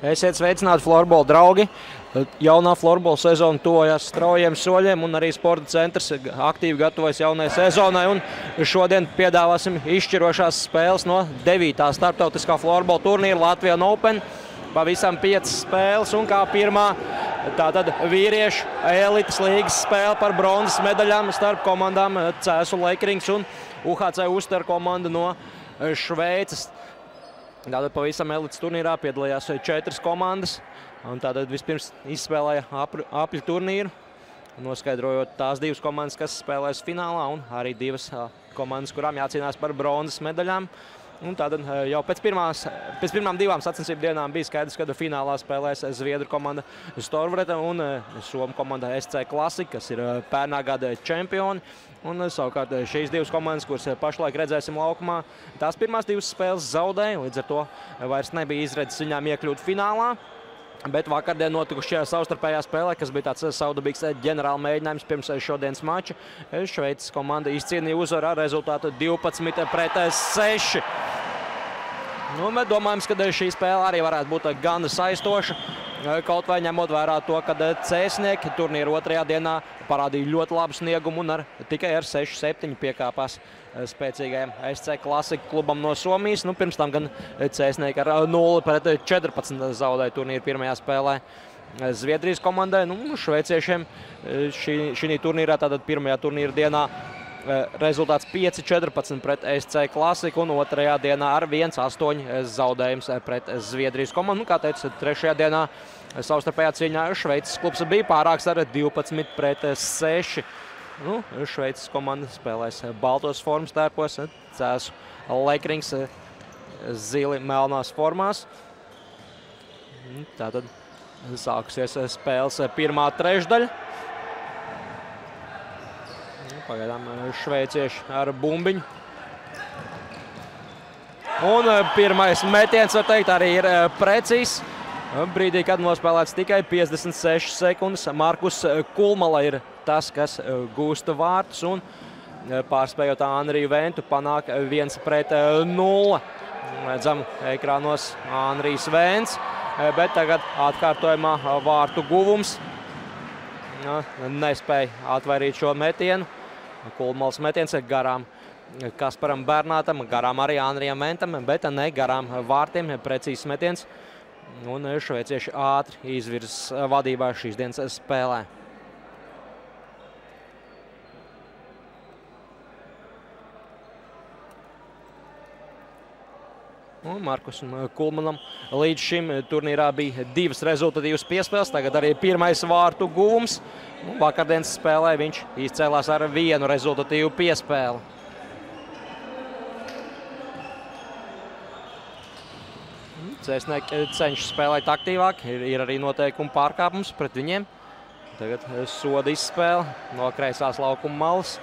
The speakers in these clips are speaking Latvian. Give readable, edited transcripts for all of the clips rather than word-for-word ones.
Esiet sveicināti, florbola draugi! Jaunā florbola sezona tuvojas straujiem soļiem, un arī sporta centrs aktīvi gatavojas jaunai sezonai. Un šodien piedāvāsim izšķirošās spēles no 9. starptautiskā florbola turnīra Latvian Open. Pavisam 5 spēles, un kā pirmā tātad vīriešu elites līgas spēle par bronzas medaļām starp komandām Cēsu Lakerings un UHC Uster komanda no Šveices. Tātad pavisam elites turnīrā piedalījās 4 komandas, un tātad vispirms izspēlēja apļu turnīru, noskaidrojot tās 2 komandas, kas spēlēs finālā, un arī 2 komandas, kurām jācīnās par bronzas medaļām. Un tātad jau pēc pirmām 2 sacensību dienām bija skaidrs, ka finālā spēlēs Zviedru komanda Storvreta un Somu komanda SC Classic, kas ir pērnā gada čempioni. Un savukārt šīs 2 komandas, kuras pašlaik redzēsim laukumā, tās pirmās 2 spēles zaudēja, līdz ar to vairs nebija izredzes viņām iekļūt finālā. Bet vakardien notikušajā savstarpējā spēlē, kas bija tāds saudabīgs ģenerāla mēģinājums pirms šodienas mača, Šveices komanda izcīnīja uzvaru ar rezultātu 12-6. Mēs domājam, ka šī spēle arī varētu būt gan saistoša, kaut vai ņemot vērā to, ka cēsnieki turnīra 2. dienā parādīja ļoti labu sniegumu un tikai ar 6-7 piekāpās spēcīgajam SC Classic klubam no Somijas. Pirms tam gan cēsnieki ar 0-14 zaudēja turnīru pirmajā spēlē Zviedrijas komandai. Šveiciešiem šī turnīrā, tātad pirmajā turnīra dienā, rezultāts 5-14 pret SC Classic un 2. dienā ar 1-8 zaudējums pret Zviedrijas komandu. Kā teicu, 3. dienā savstarpējā cīņā Šveices klubs bija pārāks ar 12-6. Šveices komanda spēlēs baltos formas tērpos, Cēsu Lakerings zili melnās formās. Tātad sākusies spēles pirmā trešdaļa. Pagaidām šveicieši ar bumbiņu. Un pirmais metiens, var teikt, arī ir precīzs. Brīdī, kad nospēlēts tikai 56 sekundes, Markus Kulmala ir tas, kas gūsta vārtus, un pārspējot Anriju Ventu panāk 1-0. Redzam ekrānos Anrijs Vents, bet tagad atkārtojumā vārtu guvums nespēja atvairīt šo metienu. Kulmals metiens garām Kasparam Bernātam, garām arī Anrijam Ventam, bet ne garām vārtiem, precīzs metiens. Un šveicieši ātri izvirzas vadībā šīs dienas spēlē. Markus Kulmanam līdz šim turnīrā bija 2 rezultatīvas piespēles, tagad arī pirmais vārtu guvums. Vakardienas spēlē viņš izcēlās ar 1 rezultatīvu piespēli. Cēsnieki cenšas spēlēt aktīvāk, ir arī noteikumi pārkāpums pret viņiem. Tagad soda izspēle no kreisās laukuma malas.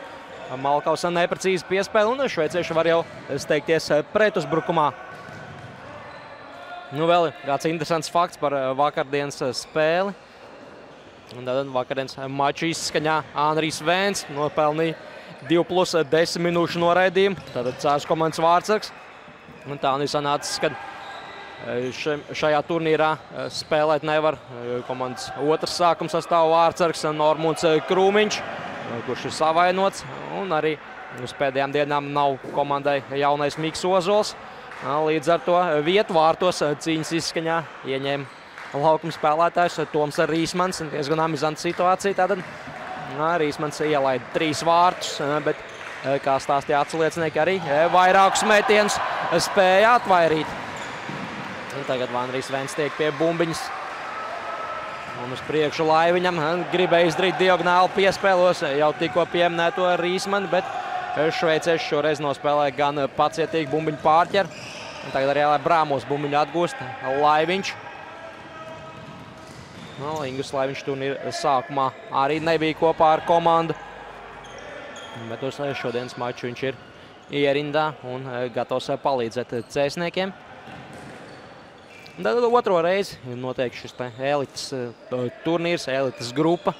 Malkausa neprecīzi piespēle, un šveicieši var jau steigties pretuzbrukumā. Vēl kāds interesants fakts par vakardienas spēli. Tad vakardienas maču izskaņā Anrijs Vents nopelnīja 2+10 minūšu noraidījumu. Tātad Cēsu komandas vārtsargs. Tā arī sanācis, kad šajā turnīrā spēlēt nevar komandas otrs sākums sastāv vārtsargs Normunds Krūmiņš, kurš ir savainots. Un arī uz pēdējām dienām nav komandai jaunais Miks Ozols. Līdz ar to vietu vārtos cīņas izskaņā ieņēma laukuma spēlētājs Toms Rīsmans. Diezgan amizanta situācija. Tātad Rīsmans ielaida 3 vārtus, bet, kā stāstīja atsliecinieki, arī vairākus metienus spēja atvairīt. Tagad Anrijs Vents tiek pie bumbiņas. Un uz priekšu Laiviņam gribēja izdarīt diagonāli piespēlos jau tikko pieminēto Rīsmani, bet šveicieši šoreiz nospēlēja gan pacietīgi bumbiņu pārķer. Tagad arī Brāmos bumbiņu atgūst Laiviņš. Ingus Laiviņš turnīra sākumā arī nebija kopā ar komandu. Bet uz šodienas maču viņš ir ierindā un gatavs palīdzēt cēsniekiem. Tad 2. reizi notiek šis elites turnīrs, elites grupa.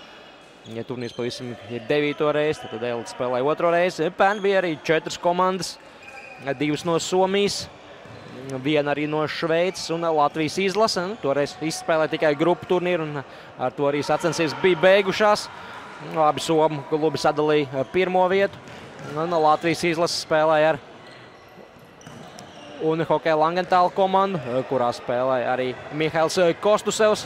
Ja turnīrs pavisam ir 9. reizi, tad elites spēlē 2. reizi. Pērn bija arī 4 komandas, 2 no Somijas, viena arī no Šveices un Latvijas izlase. Toreiz izspēlēja tikai grupu turnīru, un ar to arī sacensības bija beigušās. Abi somu klubi sadalīja pirmo vietu. Un Latvijas izlase spēlēja ar Unihokeja Langentāla komandu, kurā spēlēja arī Mihails Kostusevs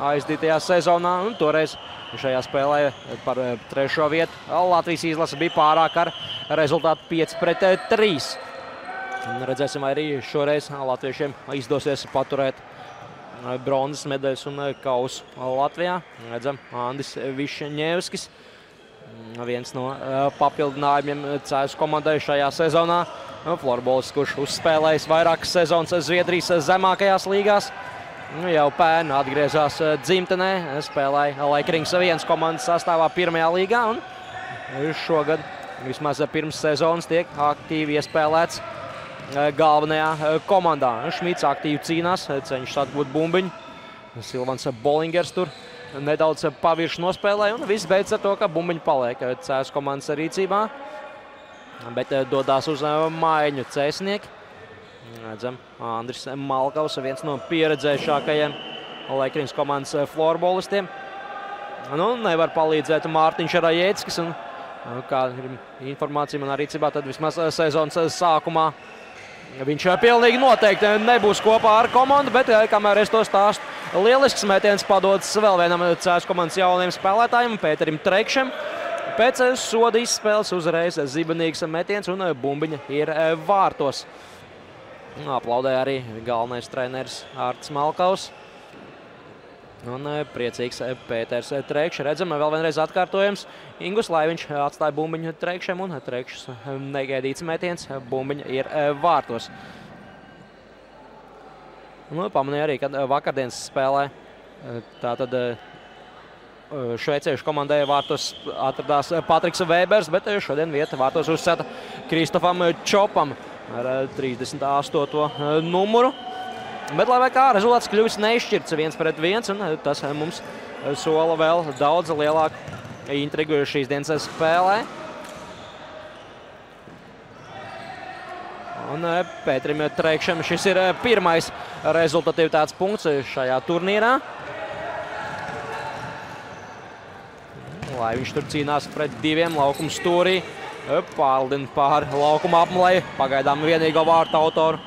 aizdītajā sezonā. Un toreiz šajā spēlē par trešo vietu Latvijas izlase bija pārāk ar rezultātu 5-3. Redzēsim, vai arī šoreiz latviešiem izdosies paturēt bronzas medaļas un kausu Latvijā. Redzam, Andis Višņevskis, viens no papildinājumiem CS komandai šajā sezonā. Florbolis, kurš uzspēlējis vairākas sezonas Zviedrijas zemākajās līgās. Jau pērn atgriezās dzimtenē, spēlēja Laikrings 1 komandas sastāvā pirmajā līgā. Un šogad vismaz pirms sezonas tiek aktīvi iespēlēts galvenajā komandā. Šmits aktīvi cīnās, cenšas atgūt bumbiņu. Silvans Bolingers tur nedaudz pavirši nospēlēja, un viss beidz ar to, ka bumbiņi paliek CS komandas rīcībā. Bet dodās uz mājiņu cēsnieki. Redzam, Andris Malkavs, viens no pieredzējušākajiem Laikrings komandas florbolistiem. Nevar palīdzēt Mārtiņš Rajēckis, un kā ir informācija manā rīcībā, tad vismaz sezonas sākumā viņš pilnīgi noteikti nebūs kopā ar komandu, bet kamēr es to stāstu, lielisks metiens padodas vēl vienam CS komandas jauniem spēlētājiem, Pēterim Trekšam. Pēc soda izspēles uzreiz zibenīgs metiens un bumbiņa ir vārtos. Aplaudēja arī galvenais treneris Ārts Malkavs. Un priecīgs Pēters Trekšs. Redzam, vēl vienreiz atkārtojums. Ingus Laiviņš atstāja bumbiņu Trekšam, un Trekšs negaidīts metiens. Bumbiņa ir vārtos. Pamanīja arī, kad vakardienas spēlē tātad šveiciešu komandai vārtos atradās Patriks Vēbers, bet šodien vieta vārtos uzsēta Kristofam Čopam ar 38. numuru. Bet, lai vai kā, rezultāts kļuvis nešķirts 1-1, un tas mums sola vēl daudz lielāku intrigu šīs dienas spēlē. Un Pēterim Trekšam šis ir pirmais rezultatīvitātes punkts šajā turnīrā. Lai viņš tur cīnās pret diviem laukumu stūrī, pārlidina pāri laukuma apmalei, pagaidām vienīgo vārtu autoru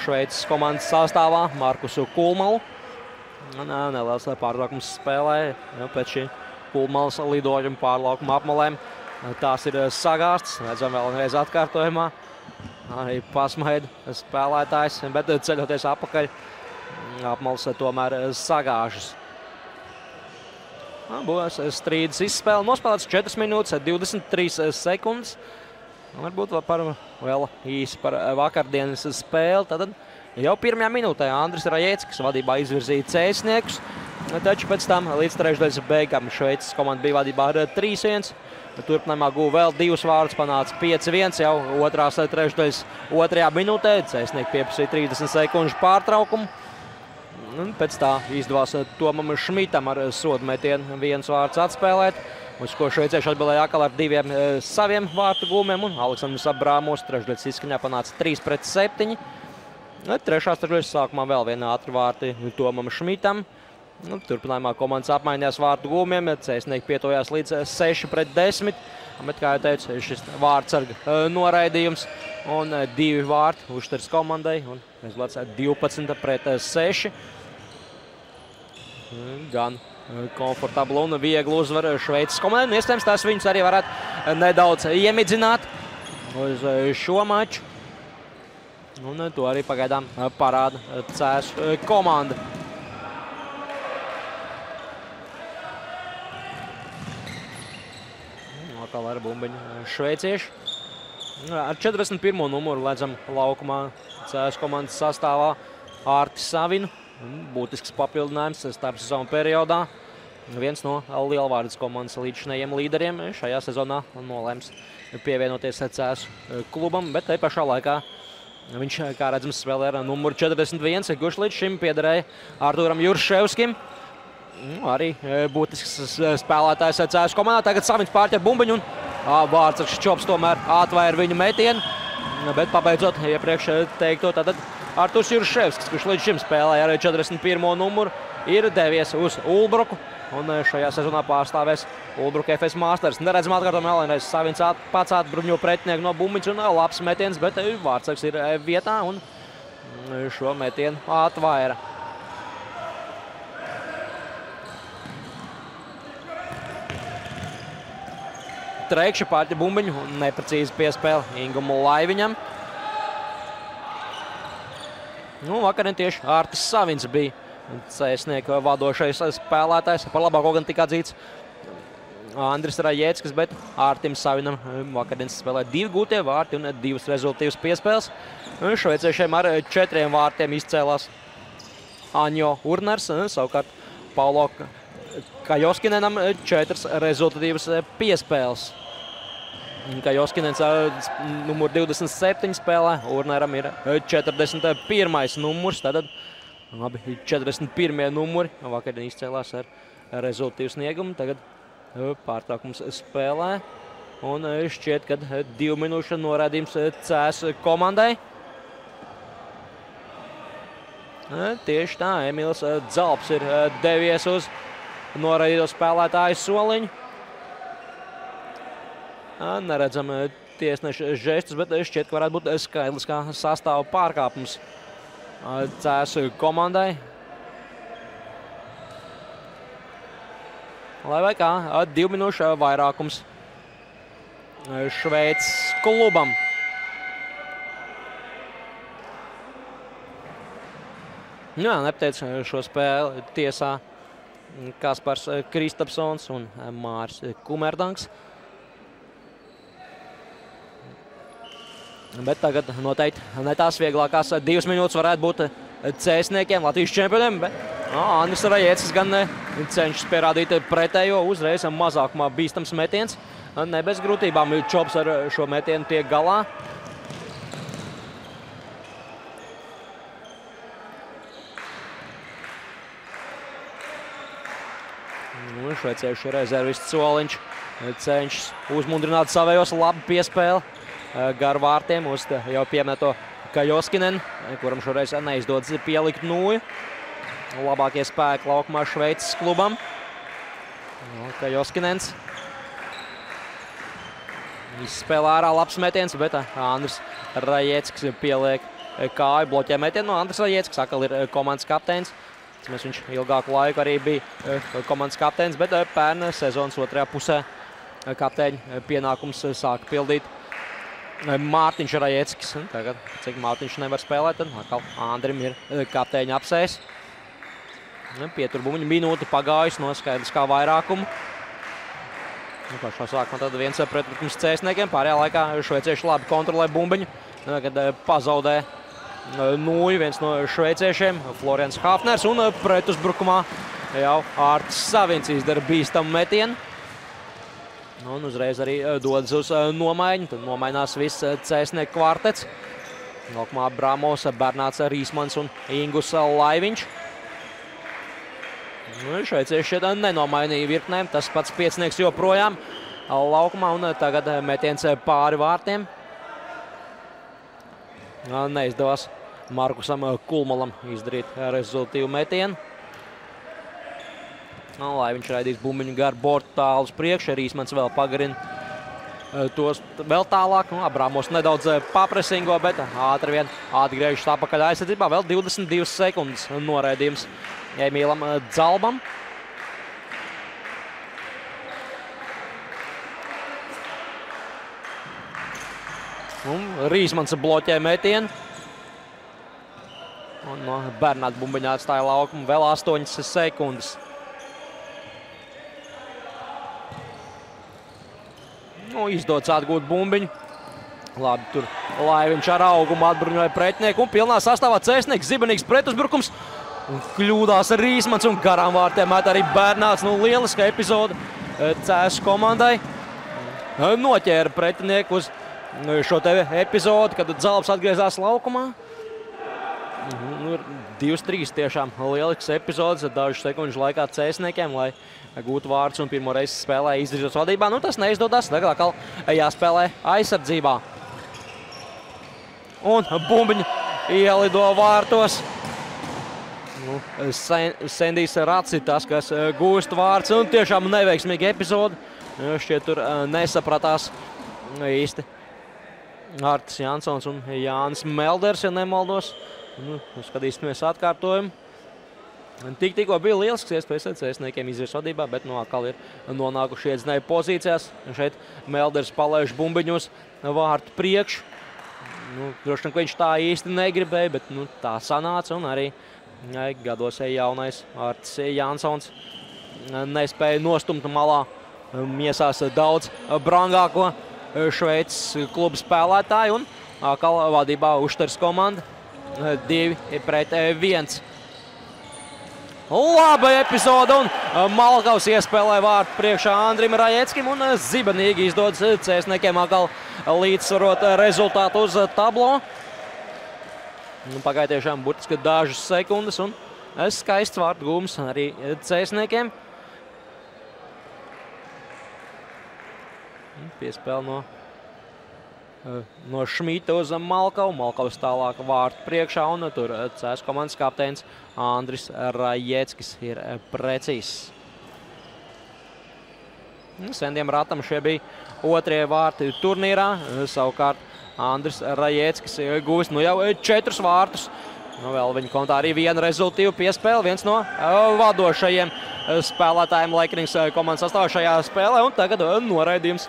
Šveices komandas sastāvā Markusu Kulmalu. Neliels pārtraukums spēlē pēc šī Kulmalas lidojuma pāri laukuma apmalēm. Tās ir sagāstas, redzam vēl vienreiz atkārtojumā. Arī pasmaida spēlētājs, bet ceļoties apakaļ, apmals tomēr sagāžas. Būs strīdas izspēle. Nospēlēts 4 minūtes, 23 sekundes. Varbūt par vēl īsi par vakardienas spēli. Tad jau pirmajā minūtē Andris Rajēckis vadībā izvirzīja cēsniekus. Taču pēc tam līdz trešdaļas beigām Šveices komanda bija vadībā ar 3-1. Turpinājumā guva vēl 2 vārdus, panāca 5-1 jau otrās trešdaļas 2. minūtē. Cēsnieki pieprasīja 30 sekundžu pārtraukumu. Un pēc tā izdevās Tomam Šmitam ar sodu metienu 1 vārds atspēlēt, uz ko šveicieši atbildēja atkal ar 2 saviem vārtu gūmiem, un Aleksandrs Abrāmos trešdaļas izskaņā panāca 3-7. Trešās trešdaļas sākumā vēl viena ātri vārti Tomam Šmitam. Turpinājumā komandas apmainījās vārtu gūmiem, cēsnieki pietojās līdz 6-10, bet, kā jau teicu, šis vārtsarga noraidījums un 2 vārti Ušters komandai, un rezultāts 12-6. Gan komfortabli un viegli uzvar Šveices komandai. Iespējams, tās viņus arī varētu nedaudz iemidzināt uz šo maču. Un to arī pagaidām parāda CS komanda. Atkal ar bumbiņu šveicieši. Ar 41. numuru redzam laukumā CS komandas sastāvā Ārti Savinu. Būtisks papildinājums starp sezonu periodā. Viens no lielvārdas komandas līdzinējiem līderiem šajā sezonā nolēms pievienoties CS klubam, bet te pašā laikā viņš, kā redzams, spēlē ar numuru 41, kurš līdz šim piederēja Artūram Jurševskim. Arī būtisks spēlētājs CS komandā. Tagad Savins pārķer bumbiņu un vārtsargs Čops tomēr atvaira viņu metienu. Bet pabeidzot iepriekš teikto, tad Arturs Jurševskis, kurš līdz šim spēlēja ar 41. numuru, ir devies uz Ulbruku. Un šajā sezonā pārstāvēs Ulbruka FS Masters. Neredzam atkārtojumu vēlreiz. Savins pats atbruņo pretinieku no bumbiņas un labs metiens, bet Vārtsargs ir vietā un šo metienu atvaira. Treikša pārķa bumbiņu un neprecīzi piespēle Ingumu Laiviņam. Vakarien tieši Artis Savins bija Cēsnieka vadošais spēlētājs. Par labāko gan tika atzīts Andris Rajēckis, bet Ārtim Savinam vakardienas spēlē 2 gūtie vārti un 2 rezultīvas piespēles. Šveiciešiem ar 4 vārtiem izcēlās Aņo Urners, savukārt Paulo Kajoskinenam 4 rezultatīvas piespēles. Kajoskinens ar numuru 27 spēlē, Urneram ir 41. numurs, tātad abi 41. numuri vakardien izcēlās ar rezultīvu sniegumu. Tagad pārtraukums spēlē un šķiet, ka 2 minūšu norādījums Cēs komandai. Tieši tā, Emīls Dzalps ir devies uz norādīto spēlētāju soliņu. Neredzam tiesneša žestus, bet šķiet, ka varētu būt skaidrs kā sastāva pārkāpums Cēs komandai. Lai vai kā, 2 minūšu vairākums Šveices klubam. Nepateic šo spēli tiesā Kaspars Kristapsons un Māris Kumerdangs. Bet tagad noteikti ne tās vieglākās 2 minūtes varētu būt Cēsniekiem, Latvijas čempioniem, bet Andris Rajēckis gan cenšas pierādīt pretējo, uzreiz mazākumā bīstams metiens. Ne bez grūtībām Čops ar šo metienu tiek galā. Šveiciešu rezervists Soliņš cenšas uzmundrināt savējos, labi piespēli gar vārtiem uz jau pieminēto Kajoskinen, kuram šoreiz neizdodas pielikt nūju. Labākie spēki laukumā Šveices klubam. Kajoskinens izspēlē ārā labs metiens, bet Andris Rajēckis pieliek kāju, bloķē metienu. Andris Rajēckis atkal ir komandas kapteinis. Viņš ilgāku laiku arī bija komandas kapteinis, bet pērn sezonas otrajā pusē kapteiņa pienākums sāka pildīt Mārtiņš Rajēckis. Tagad, cik Mārtiņš nevar spēlēt, tad atkal Andrim ir kapteiņa apsēs. Pieturbumiņa minūte pagājusi no skaidrs kā vairākumu. Pašā sākumā tad viens pretlikums Cēsniekiem. Pārējā laikā šveicieši labi kontrolē bumbiņu, kad pazaudē nūju viens no šveiciešiem, Florians Hafners, un pretuzbrukumā jau Ārtis Savins izdara bīstamu metienu. Un uzreiz arī dodas uz nomaiņu, tad nomainās viss Cēsnieku kvartets. Laukumā Bramos, Bernāts Rīsmans un Ingus Laiviņš. Šveicieši šeit nenomainīja virknēm, tas pats piecinieks joprojām laukumā un tagad metiens pāri vārtiem. Neizdevās Markusam Kulmalam izdarīt rezultīvu metienu. Laiviņš raidīs bumbiņu gar bortu tālu uz priekšu, Rīsmans vēl pagarina tos vēl tālāk. Abramos nedaudz papresingo, bet ātri vien atgriežas atpakaļ aizsardzībā. Vēl 22 sekundes noraidījums Emīlam Dzalbam. Rīsmans bloķē metienu. Un no Bernāta bumbiņā atstāja laukumu vēl 8 sekundes. Izdodas atgūt bumbiņu. Labi, tur Laiviņš ar augumu atbruņoja pretinieku un pilnā sastāvā Cēsnieks, zibenīgs pretuzbrukums. Kļūdās Rīsmans un garām vārtiem met arī Bernāts. Lieliska epizode Cēsu komandai. Noķēra pretinieku uz šo te epizodi, kad Dzalbs atgriezās laukumā. 2-3 tiešām lielisks epizodes, dažu sekundžu laikā Cēsniekiem, lai gūtu vārdus un pirmo reizi spēlē izvirzos vadībā. Tas neizdodas, tagad atkal jāspēlē aizsardzībā. Un bumbiņa ielido vārtos. Sendijs Rats ir tas, kas gūst vārds, un tiešām neveiksmīga epizode. Šķiet tur nesapratās īsti Artis Jansons un Jānis Melders, ja nemaldos. Skatīsimies atkārtojumu. Tikko bija lielisks iespējas cēsniekiem izvirs vadībā, bet atkal ir nonākuši iedzinēju pozīcijās. Šeit Melders palaiž bumbiņos vārtu priekšu. Droši vien, ka viņš tā īsti negribēja, bet tā sanāca, un arī gados jaunais Artis Jansons nespēja nostumt malā miesās daudz brangāko Šveices kluba spēlētāju, un atkal vadībā Ušters komanda 2-1. Laba epizode, un Malkavs iespēlē vārtu priekšā Andrim Rajeckim, un zibenīgi izdodas cēsniekiem atkal līdzsvarot rezultātu uz tablo. Pagāja tiešām burtiski dažas sekundes, un skaists vārtu gūms arī cēsniekiem. Piespēle no Šmita uz Malkavu. Malkavs tālāk vārtu priekšā, un tur Cēsu komandas kapteinis Andris Rajeckis ir precīzs. Sendiem Ratam šie bija otrie vārti turnīrā. Savukārt Andris Rajeckis gūst jau 4 vārtus. Vēl viņa kontā arī viena rezultīva piespēle. Viens no vadošajiem spēlētājiem Laikrings komandas sastāvā šajā spēlē. Un tagad noraidījums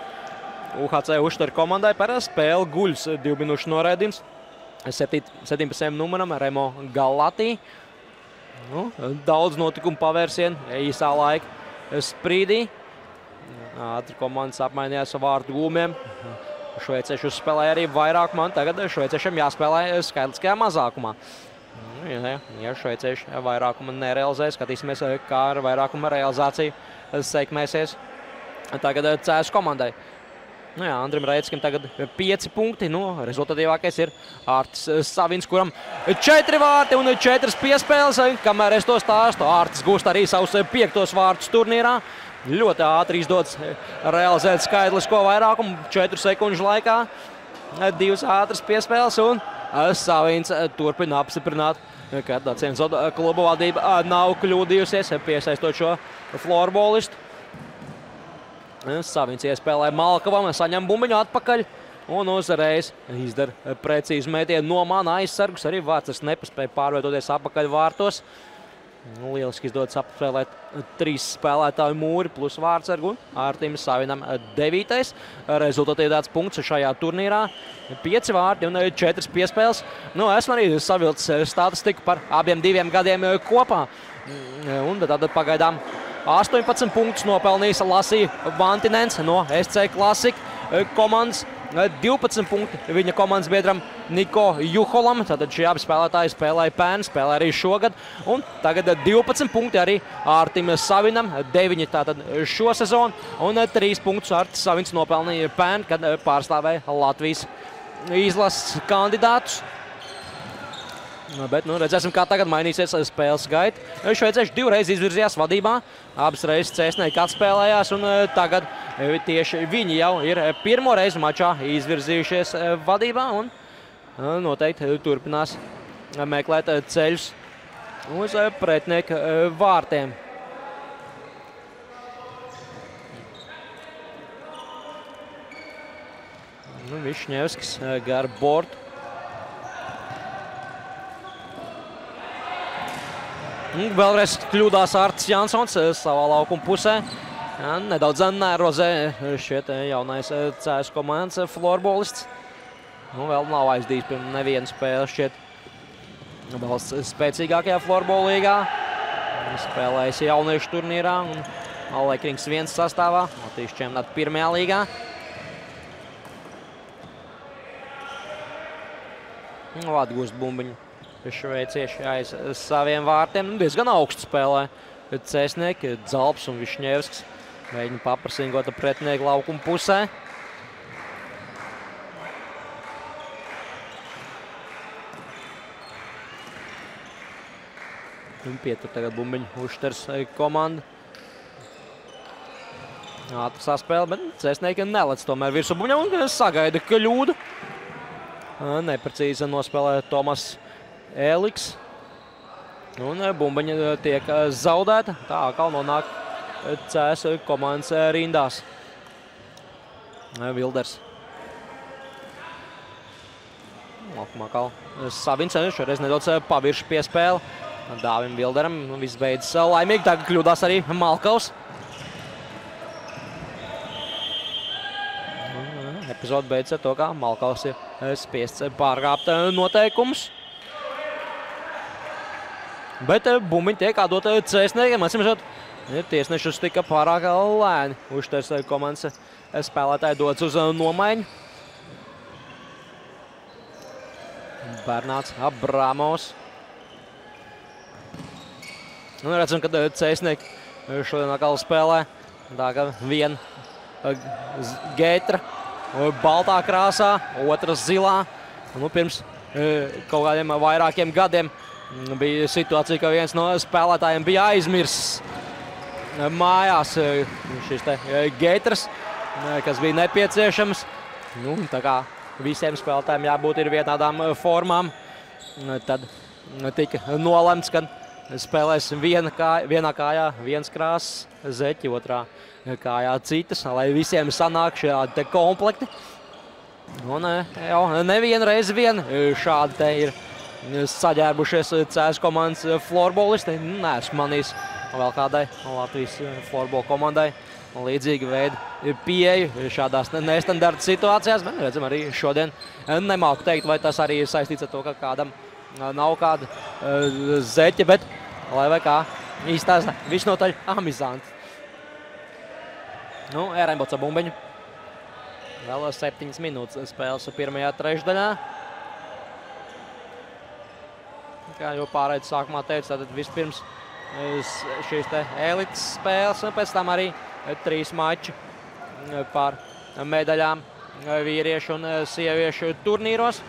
UHC Ušteru komandai par spēli guļus 2 minūšu noraidījums 17. numuram Remo Galatī. Daudz notikumu pavērsienu īsā laika sprīdī. Ātri komandas apmainījās vārtu gūmiem. Šveicieši uzspēlēja arī vairāk man. Tagad šveiciešiem jāspēlē skaitliskajā mazākumā. Ja šveicieši vairākumu nerealizē, skatīsimies, kā ar vairākuma realizāciju sekmēsies tagad Cēsu komandai. Andrim Rajeckim tagad 5 punkti. Rezultatīvākais ir Artis Savins, kuram 4 vārti un 4 piespēles. Kamēr es to stāstu, Artis gūst arī savus 5. vārtus turnīrā. Ļoti ātri izdodas realizēt skaitlisko vairākumu 4 sekundžu laikā. 2 ātras piespēles, un Savins turpina apstiprināt, ka Acīmredzot kluba vadība nav kļūdījusies, piesaistot šo florbolistu. Savins iespēlē Malkavam, saņem bumbiņu atpakaļ un uzreiz izdara precīzu metienu no mana aizsargus. Arī Vārtsars nepaspēja pārvietoties atpakaļ vārtos. Lieliski izdodas apspēlēt 3 spēlētāju mūri plus Vārtsargu. Artim Savinam 9. rezultatīvāts punkts šajā turnīrā. 5 vārti un 4 piespēles. Esmu arī savilcis statistiku par abiem 2 gadiem kopā. Un tad pagaidām 18 punktus nopelnījis Lasija Vantinens no SC Classic komandas. 12 punkti viņa komandas biedram Niko Juholam. Tātad šie abi spēlētāji spēlēja pērn, spēlē arī šogad. Un tagad 12 punkti arī Artim Savinam, 9 tātad šo sezonu. Un 3 punktus Artis Savins nopelnīja pērn, kad pārstāvēja Latvijas izlases kandidātus. Bet redzēsim, kā tagad mainīsies spēles gaita. Šveicieši 2 reizes izvirzījās vadībā. Abas reizes cēsnieki atspēlējās, un tagad tieši viņi jau ir 1. reizi mačā izvirzījušies vadībā. Un noteikti turpinās meklēt ceļus uz pretinieka vārtiem. Višņevskis gar bortu. Vēlreiz kļūdās Artis Jansons savā laukuma pusē. Nedaudz nervozē šķiet jaunais Cēsu komandas florbolists. Vēl nav aizdījis pirms nevienu spēli šķiet valsts spēcīgākajā florbolīgā. Spēlējis jauniešu turnīrā un Laikrings 1 sastāvā. Latvijas čempionāta 1. līgā. Atgūst bumbiņu. Šveicieši aiz saviem vārtiem. Diezgan augstu spēlē cēsnieki, Dzalps un Višņevskis. Mēģina paprasīgot pretinieku laukuma pusē. Un pietur tagad bumbiņu Ušters komanda. Ātri saspēle, bet cēsnieki nelec tomēr virsmu bumbiņu un sagaida kļūdu. Neprecīzi nospēlē Tomas Eliks. Un bumbiņa tiek zaudēta. Tā atkal nonāk CS komandas rindās. Vilders. Laukumā atkal Savins, šoreiz nedaudz pavirši piespēle. Dāvim Vilderam viss beidzas laimīgi. Tagad kļūdās arī Malkaus. Epizode beidzas ar to, kā Malkaus ir spiests pārkāpt noteikumus. Bet bumbiņi tiek atdot cēsniekiem. Atsimešot, tiesnešus tika pārāk lēni. Ušters komandas spēlētāji dodas uz nomaiņu. Bernāts Abramovs. Redzam, ka cēsnieki šodien atkal spēlē. Tā kā viena Geitra baltā krāsā, otras zilā. Pirms kaut kādiem vairākiem gadiem bija situācija, ka viens no spēlētājiem bija aizmirsis mājās šis te Geitras, kas bija nepieciešams. Tā kā visiem spēlētājiem jābūt ir vienādām formām. Tad tika nolemts, ka spēlēs vienā kājā viens krāsas zeķi, otrā kājā citas, lai visiem sanāk šādi te komplekti. Un jau nevienu reizi vien šādi te ir saģērbušies CS komandas florbolisti. Neesmu manījis vēl kādai Latvijas florbolu komandai līdzīgi veidi pieeju šādās nestandarta situācijās. Bet redzam, arī šodien nemāku teikt, vai tas arī ir saistīts ar to, ka kādam nav kāda zeķa, bet lai vai kā īstāsta visnotaļ amizanti. Ērembots ar bumbiņu. Vēl 7 minūtes spēles pirmajā trešdaļā. Kā jau pārējais sākumā teica, tātad vispirms šīs te elites spēles, un pēc tam arī 3 mači par medaļām vīriešu un sieviešu turnīros.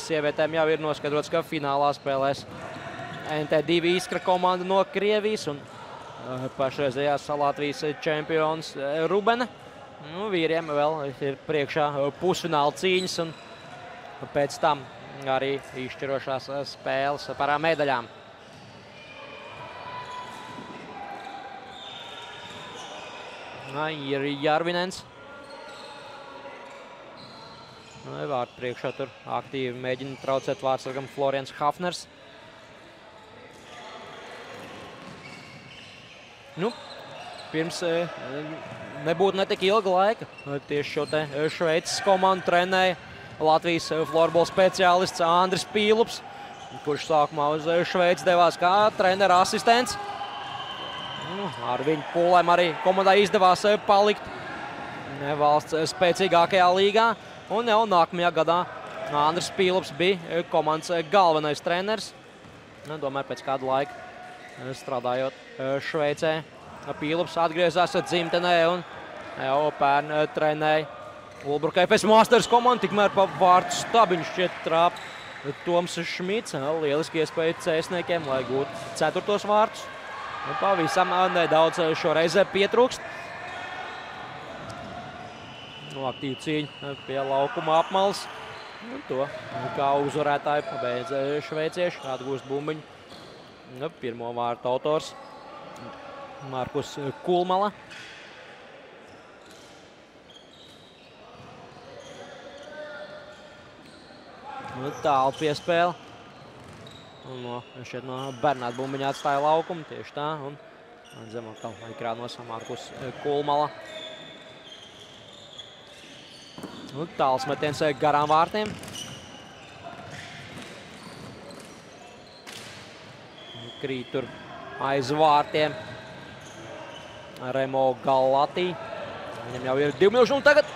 Sievietēm jau ir noskaidrots, ka finālā spēlēs NT2 Iskra komanda no Krievijas un pašreizējās Latvijas čempions Rubene. Vīriem vēl ir priekšā pusfināla cīņas un pēc tam arī izšķirošās spēles par medaļām. Ir Jarvinens. Vārdu priekšā tur aktīvi mēģina traucēt vārdsargam Florians Hafners. Pirms nebūtu netik ilga laika. Tieši šo te Šveices komandu trenēja Latvijas florbola speciālists Andris Pīlups, kurš sākumā uz Šveici devās kā trenera asistents. Ar viņu pūlēm arī komandai izdevās palikt valsts spēcīgākajā līgā. Un jau nākamajā gadā Andris Pīlups bija komandas galvenais treneris. Domāju, pēc kādu laiku strādājot Šveicē, Pīlups atgriezās dzimtenē un jau pērn trenēja Ulbruka FS Masters komandu. Tikmēr pa vārtu stabiņu šķiet trāp Toms Šmits. Lieliski iespēja cēsniekiem, lai gūtu 4. vārtus. Pavisam nedaudz šoreiz pietrūkst. Aktīva cīņa pie laukuma apmales. To kā uzvarētāju pabeidz šveicieši. Atgūst bumbiņu. Pirmo vārtu autors Markus Kulmala. Tālu piespēle. Šeit no Bernāta bumbiņa atstāja laukumu. Tieši tā. Un zem atkal ekrānos Markus Kulmala. Tāls metiens garām vārtiem. Krīt tur aiz vārtiem Remo Galati. Viņam jau ir 2 minūšu, un tagad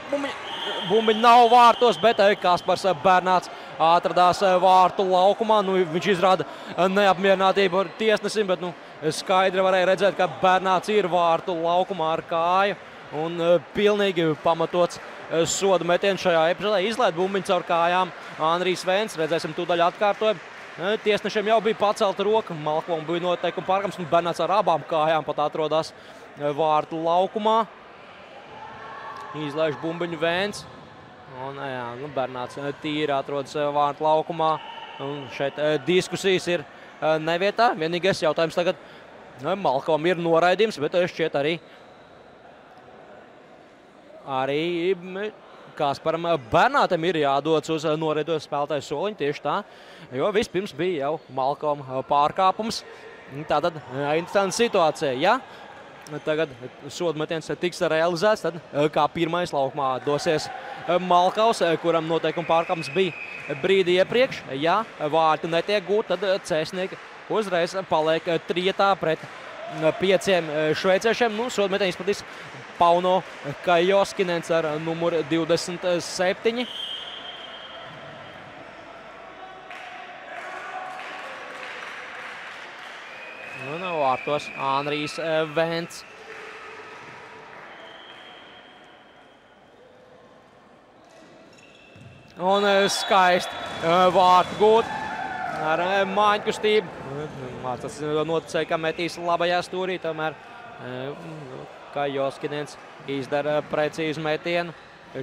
bumbiņa nav vārtos, bet Kaspars Bernāts atradās vārtu laukumā. Viņš izrāda neapmierinātību ar tiesnesim, bet skaidri varēja redzēt, ka Bernāts ir vārtu laukumā ar kāju. Un pilnīgi pamatots soda metiens šajā epizodē. Izlaid bumbiņu caur kājām Andrijs Vēns. Redzēsim tūdaļ atkārtojumu. Tiesnešiem jau bija pacelta roka. Malkovam bija noteikuma pārkāpums. Bernāts ar abām kājām pat atrodās vārtu laukumā. Izlaiž bumbiņu Vēns. Un Bernāts tīri atrodas vārtu laukumā. Un šeit diskusijas ir nevietā. Vienīgais jautājums tagad Malkovam ir noraidījums, bet šķiet arī Kasparam Bernātam ir jādodas uz noraidotu spēlētāju soliņu. Tieši tā, jo vispirms bija jau Malkovam pārkāpums. Tātad interesanta situācija. Ja tagad sodmetiens tiks realizēts, tad kā pirmais laukumā dosies Malkovs, kuram noteikuma pārkāpums bija brīdi iepriekš. Ja vārti netiek gūti, tad cēsnieki uzreiz paliek trietā pret 5 šveiciešiem. Sodmetiens izplatīs Pauno Kajoskinens ar numuru 27. Un vārtos Anrijs Vents. Un skaisti vārtu gūt ar māņu kustību. Tas noticēja, ka metīs labajā stūrī, tomēr Kajoskinens izdara precīzu metienu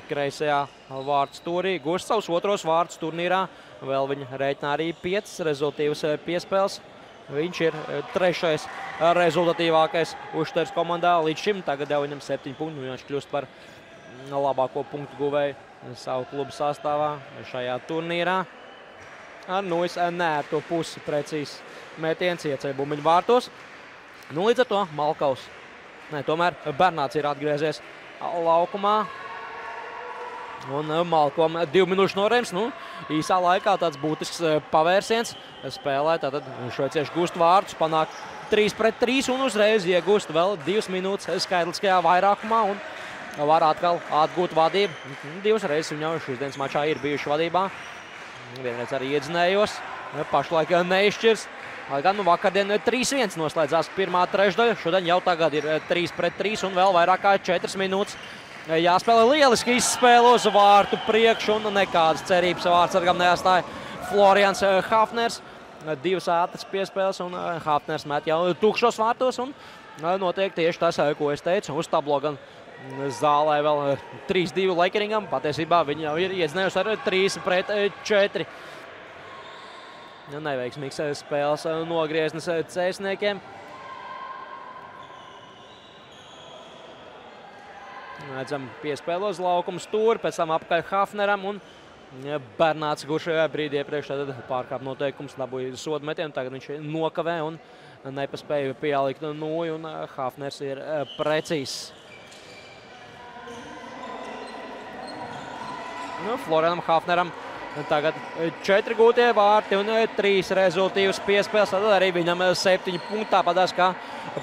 kreisajā vārtu stūrī. Gūst savus otros vārtus turnīrā. Vēl viņa rēķinā arī 5 rezultatīvas piespēles. Viņš ir 3. rezultatīvākais Ušters komandā līdz šim. Tagad jau viņam 7 punkti. Viņš kļūst par labāko punktu guvēju savu klubu sastāvā šajā turnīrā. Ar neērto pusi precīzs metiens ieceļ bumbiņu vārtos. Līdz ar to Malkovs. Tomēr Bernāts ir atgriezies laukumā. Un Malkovam 2 minūšu norējums. Īsā laikā tāds būtisks pavērsiens spēlē. Tātad šveicieši gūst vārtus, panāk 3-3 un uzreiz iegūst vēl 2 minūtes skaitliskajā vairākumā un var atkal atgūt vadību. 2 reizes viņam šodienas mačā ir bijuši vadībā. Vienreiz arī iedzinējos. Pašlaik neizšķirs. Gan vakardien 3-1 noslēdzās pirmā trešdaļa. Šodien jau tagad ir 3-3 un vēl vairāk kā 4 minūtes. Jāspēlē lieliski izspēle uz vārtu priekšu un nekādas cerības vārtsargam neatstāja Florians Hafners. 2 ātras piespēles un Hafners met jau tukšos vārtos un notiek tieši tas, ko es teicu. Uz tablo gan zālē vēl 3-2 Lekeringam. Patiesībā viņi jau ir iedzinējusi ar 3-4. Neveiksmīgs spēles nogrieznis cēsniekiem. Redzam piespēle uz laukumu stūri, pēc tam apkaļ Hafneram un Bernāts, kurš brīdī iepriekš pārkāp noteikums, dabūja sodu metienu. Tagad viņš nokavē un nepaspēja pielikt nūju un Hafners ir precīzs. Florianam Hafneram tagad 4 gūtie vārti un 3 rezultīvas piespēles. Tad arī viņam 7 punkti, tāpatās kā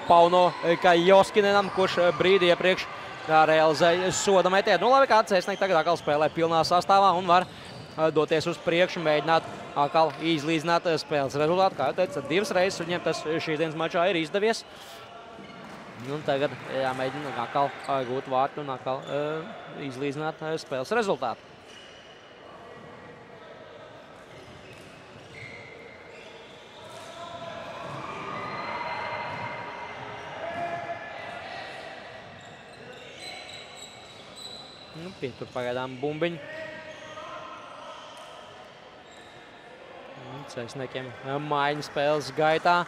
Pauno Kajoskinenam, kurš brīdi iepriekš realizēja soda metienu. Labi, kā cēsnieki tagad atkal spēlē pilnā sastāvā un var doties uz priekšu, mēģināt atkal izlīdzināt spēles rezultātu. Kā jau teicu, 2 reizes viņiem tas šīs dienas mačā ir izdevies. Tagad jāmēģina atkal gūt vārtu un atkal izlīdzināt spēles rezultātu. Pietur pagaidām bumbiņu. Cēsniekiem maiņu spēles gaitā.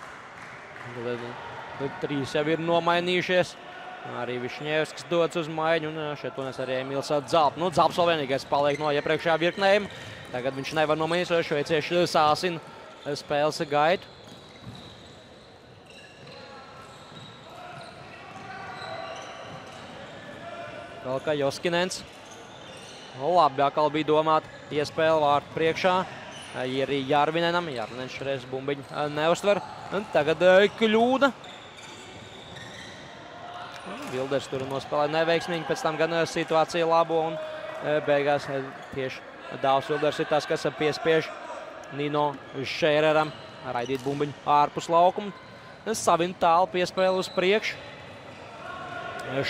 3 jau ir nomainījušies. Arī Višņevskis dodas uz maiņu un šeit tunes arī Emīls Dzalps. Dzalps vēl vienīgais paliek no iepriekšējā virknējuma. Tagad viņš nevar nomainīt, jo šveicieši sāsina spēles gaitu. Vēl kā Joskinens. Labi, atkal bija domāta iespēle vārtu priekšā. Ir arī Jarvinenam. Jarvinens šreiz bumbiņu neuztver. Tagad kļūda. Vilders tur nospēlē neveiksmīgi, pēc tam gan situācija labo un beigās tieši Dāvs Vilders ir tas, kas piespiež Nino Šēreram raidīt bumbiņu ārpus laukumu. Savina tālu piespēle uz priekšu.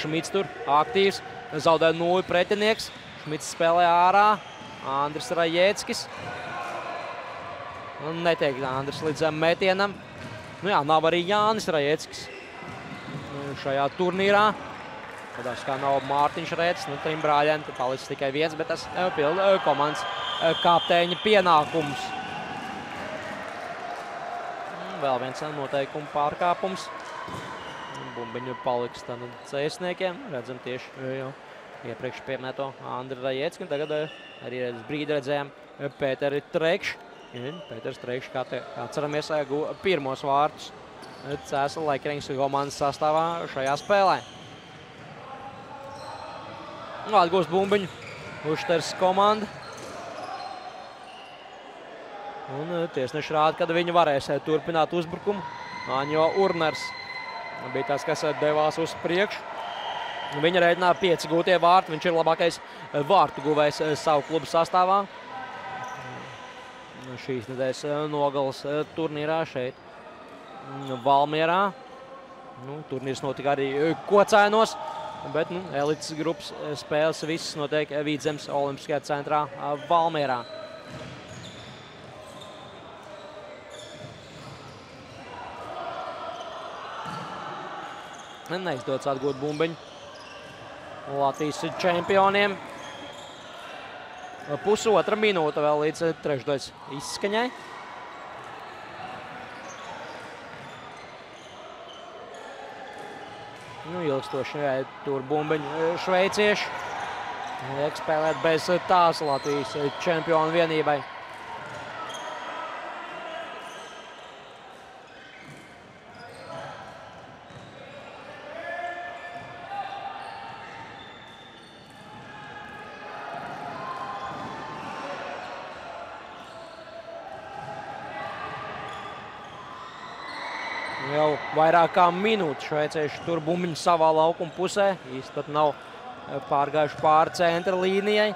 Šmits tur aktīvs. Zaudē 0 pretinieks. Šmits spēlē ārā. Andris Rajēckis. Netiek Andris līdz metienam. Nav arī Jānis Rajēckis šajā turnīrā. Tādās kā nav Mārtiņš Rēcis, 3 brāļiem, palicis tikai 1, bet tas pilda komandas kapteiņa pienākums. vēl viens noteikuma pārkāpums. Bumbiņu paliks tad cēsniekiem. Redzam tieši jau iepriekš pieminēto Andri Rajecki. Tagad arī brīdi redzējām Pēteri Trekšu. Pēters Trekšs, kā atceramies, guva pirmos vārtus Cēsla Laikrings komandas sastāvā šajā spēlē. Atgūst bumbiņu Ušters komanda. Un tiesneši rāda, kad viņi varēs turpināt uzbrukumu. Aņo Urners bija tas, kas devās uz priekšu. Viņa rēķināja 5 gūtie vārti. Viņš ir labākais vārtu guvējs savu klubu sastāvā. Šīs nedēļas nogalas turnīrā šeit Valmierā. Turnīrs notika arī Kocainos, bet elites grupas spēles visas notiek Vidzemes Olimpiskajā centrā Valmierā. Neizdodas atgūt bumbiņu Latvijas čempioniem. Pusotra minūte vēl līdz trešdaļas izskaņai. Ilgstoši tur bumbiņu šveicieši. Liek spēlēt bez tās Latvijas čempionu vienībai. Jau vairāk kā minūti šveicieši tur bumbiņu savā laukuma pusē. Īsti pat nav pārgājuši pāri centra līnijai.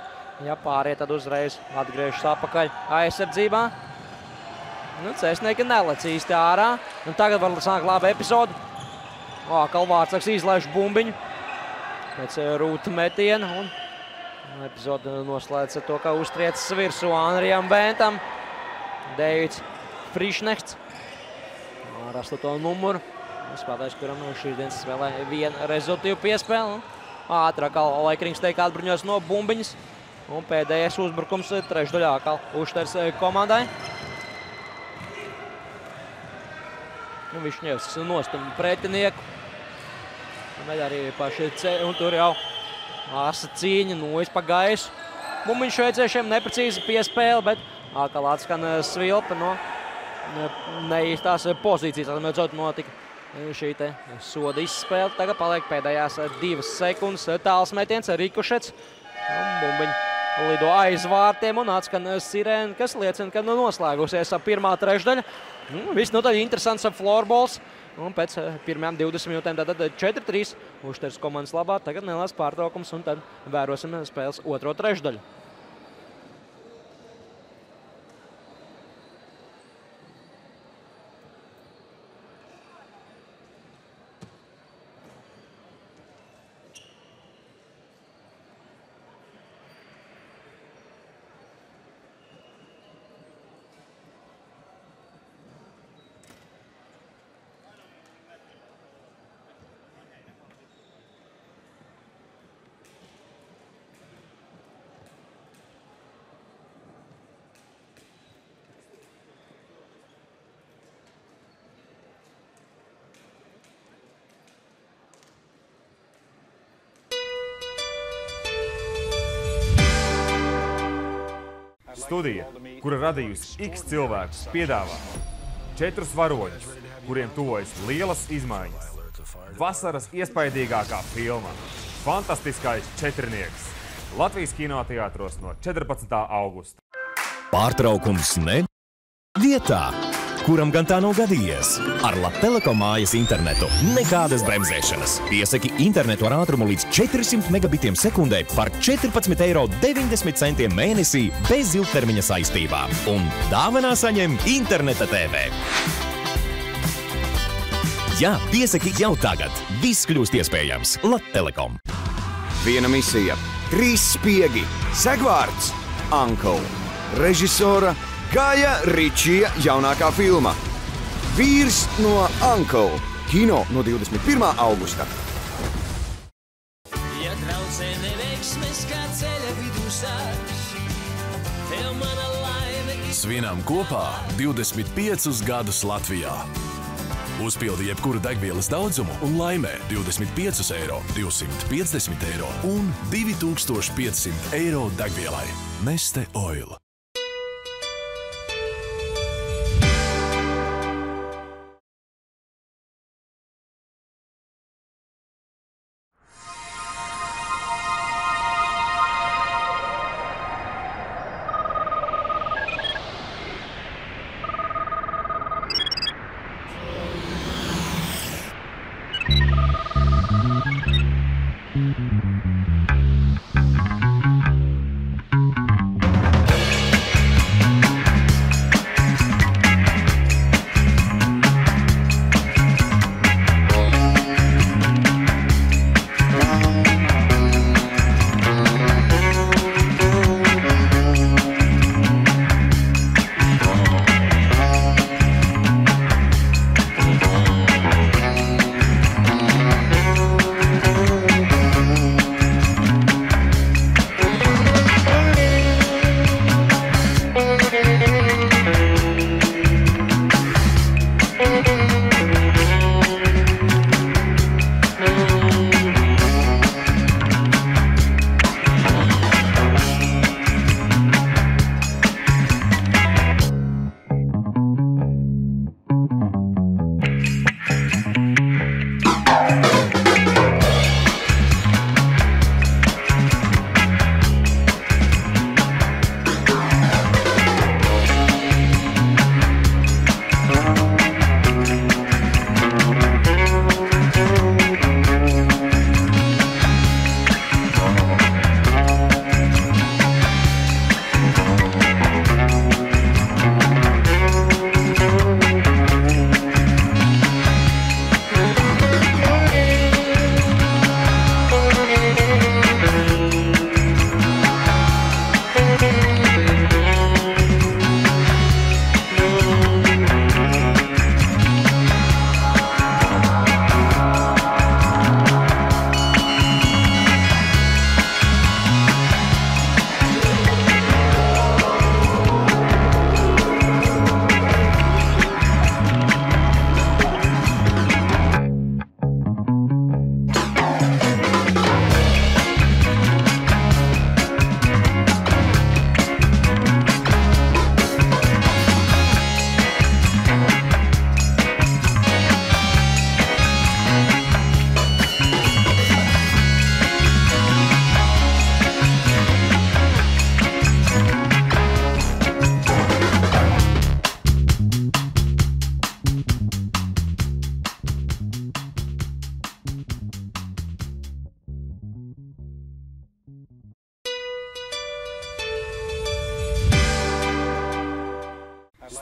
Ja pāriet, tad uzreiz atgriežas atpakaļ aizsardzībā. Cēsnieki nelec īsti ārā. Un tagad var sākt labu epizodu. Kalvārtsaks izlaiž bumbiņu pēc rūta metiena. Un epizodu noslēdz to, ka uztriecis virsū Anrijam Bentam. Deivids Frišnechts. Ar 8. numuru. Spēlētājs, kuram šīs dienas spēlē viena rezultīvu piespēli. Ātrāk Laikrings tiek atbruņots no bumbiņas. Un pēdējais uzbrukums trešdaļā Ušters komandai. Višņevskis nostum pretinieku. Bet arī paši un tur jau asa cīņa nojas pa gaisu. Bumbiņu šveiciešiem neprecīzi piespēle, bet atkal atskan svilpa no neīstās pozīcijas. Atmēdzot notika šī te soda izspēle. Tagad paliek pēdējās 2 sekundes. Tāls metiens, rikušets. Bumbiņi lido aiz vārtiem un atskan sirēna, kas liecina, ka noslēgusies pirmā trešdaļa. Viss notaļ interesants florbols. Un pēc pirmajām 20 minūtēm tātad 4-3 Ušters komandas labā. Tagad neliels pārtraukums un tad vērosim spēles otro trešdaļu. Studija, kura radījusi X cilvēkus, piedāvā 4 varoņus, kuriem tuvojas lielas izmaiņas. Vasaras iespaidīgākā filma – Fantastiskais četrnieks. Latvijas kinoteātros no 14. augusta. Pārtraukums ne vietā, kuram gan tā nav gadījies. Ar Latelekom mājas internetu nekādas bremzēšanas. Piesaki internetu ar ātrumu līdz 400 megabitiem sekundē par 14,90 € mēnesī bez ilgtermiņa saistībām. Un dāvanā saņem interneta TV. Jā, piesaki jau tagad. Viss kļūst iespējams. Latelekom. Viena misija. 3 spiegi. Segvārds. Uncle. Režisora Gaja Ričija jaunākā filma. Vīrs no Uncle. Kino no 21. augusta. Ja traucē neveiksmes kā ceļa vidū sāks, tev mana laime Svinām kopā 25 gadus Latvijā. Uzpildi jebkuru degvielas daudzumu un laimē 25 eiro, 250 eiro un 2500 eiro degvielai. Neste Oil.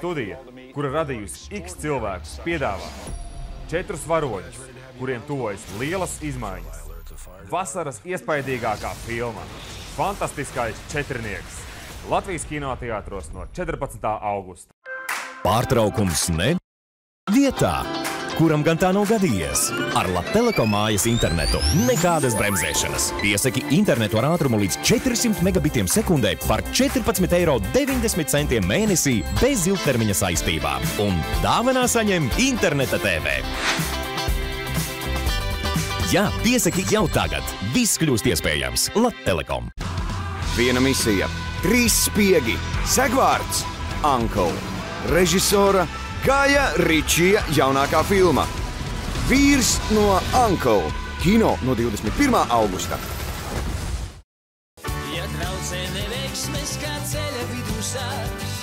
Studija, kura radījusi X cilvēkus, piedāvā 4 varoņus, kuriem tuvojas lielas izmaiņas. Vasaras iespaidīgākā filma – Fantastiskais četrnieks. Latvijas kinoteātros no 14. augusta. Pārtraukums ne vietā, kuram gan tā nav gadījies. Ar Latelekom mājas internetu nekādas bremzēšanas. Piesaki internetu ar ātrumu līdz 400 megabitiem sekundē par 14,90 eiro mēnesī bez ilgtermiņa saistībām. Un dāvanā saņem interneta TV. Jā, piesaki jau tagad. Viss kļūst iespējams. Latelekom. Viena misija, 3 spiegi, segvārds, Uncle. Režisora Gaja Ričija jaunākā filma. Vīrs no Uncle. Kino no 21. augusta. Ja traucē neveiksmes kā ceļa vidū sāks,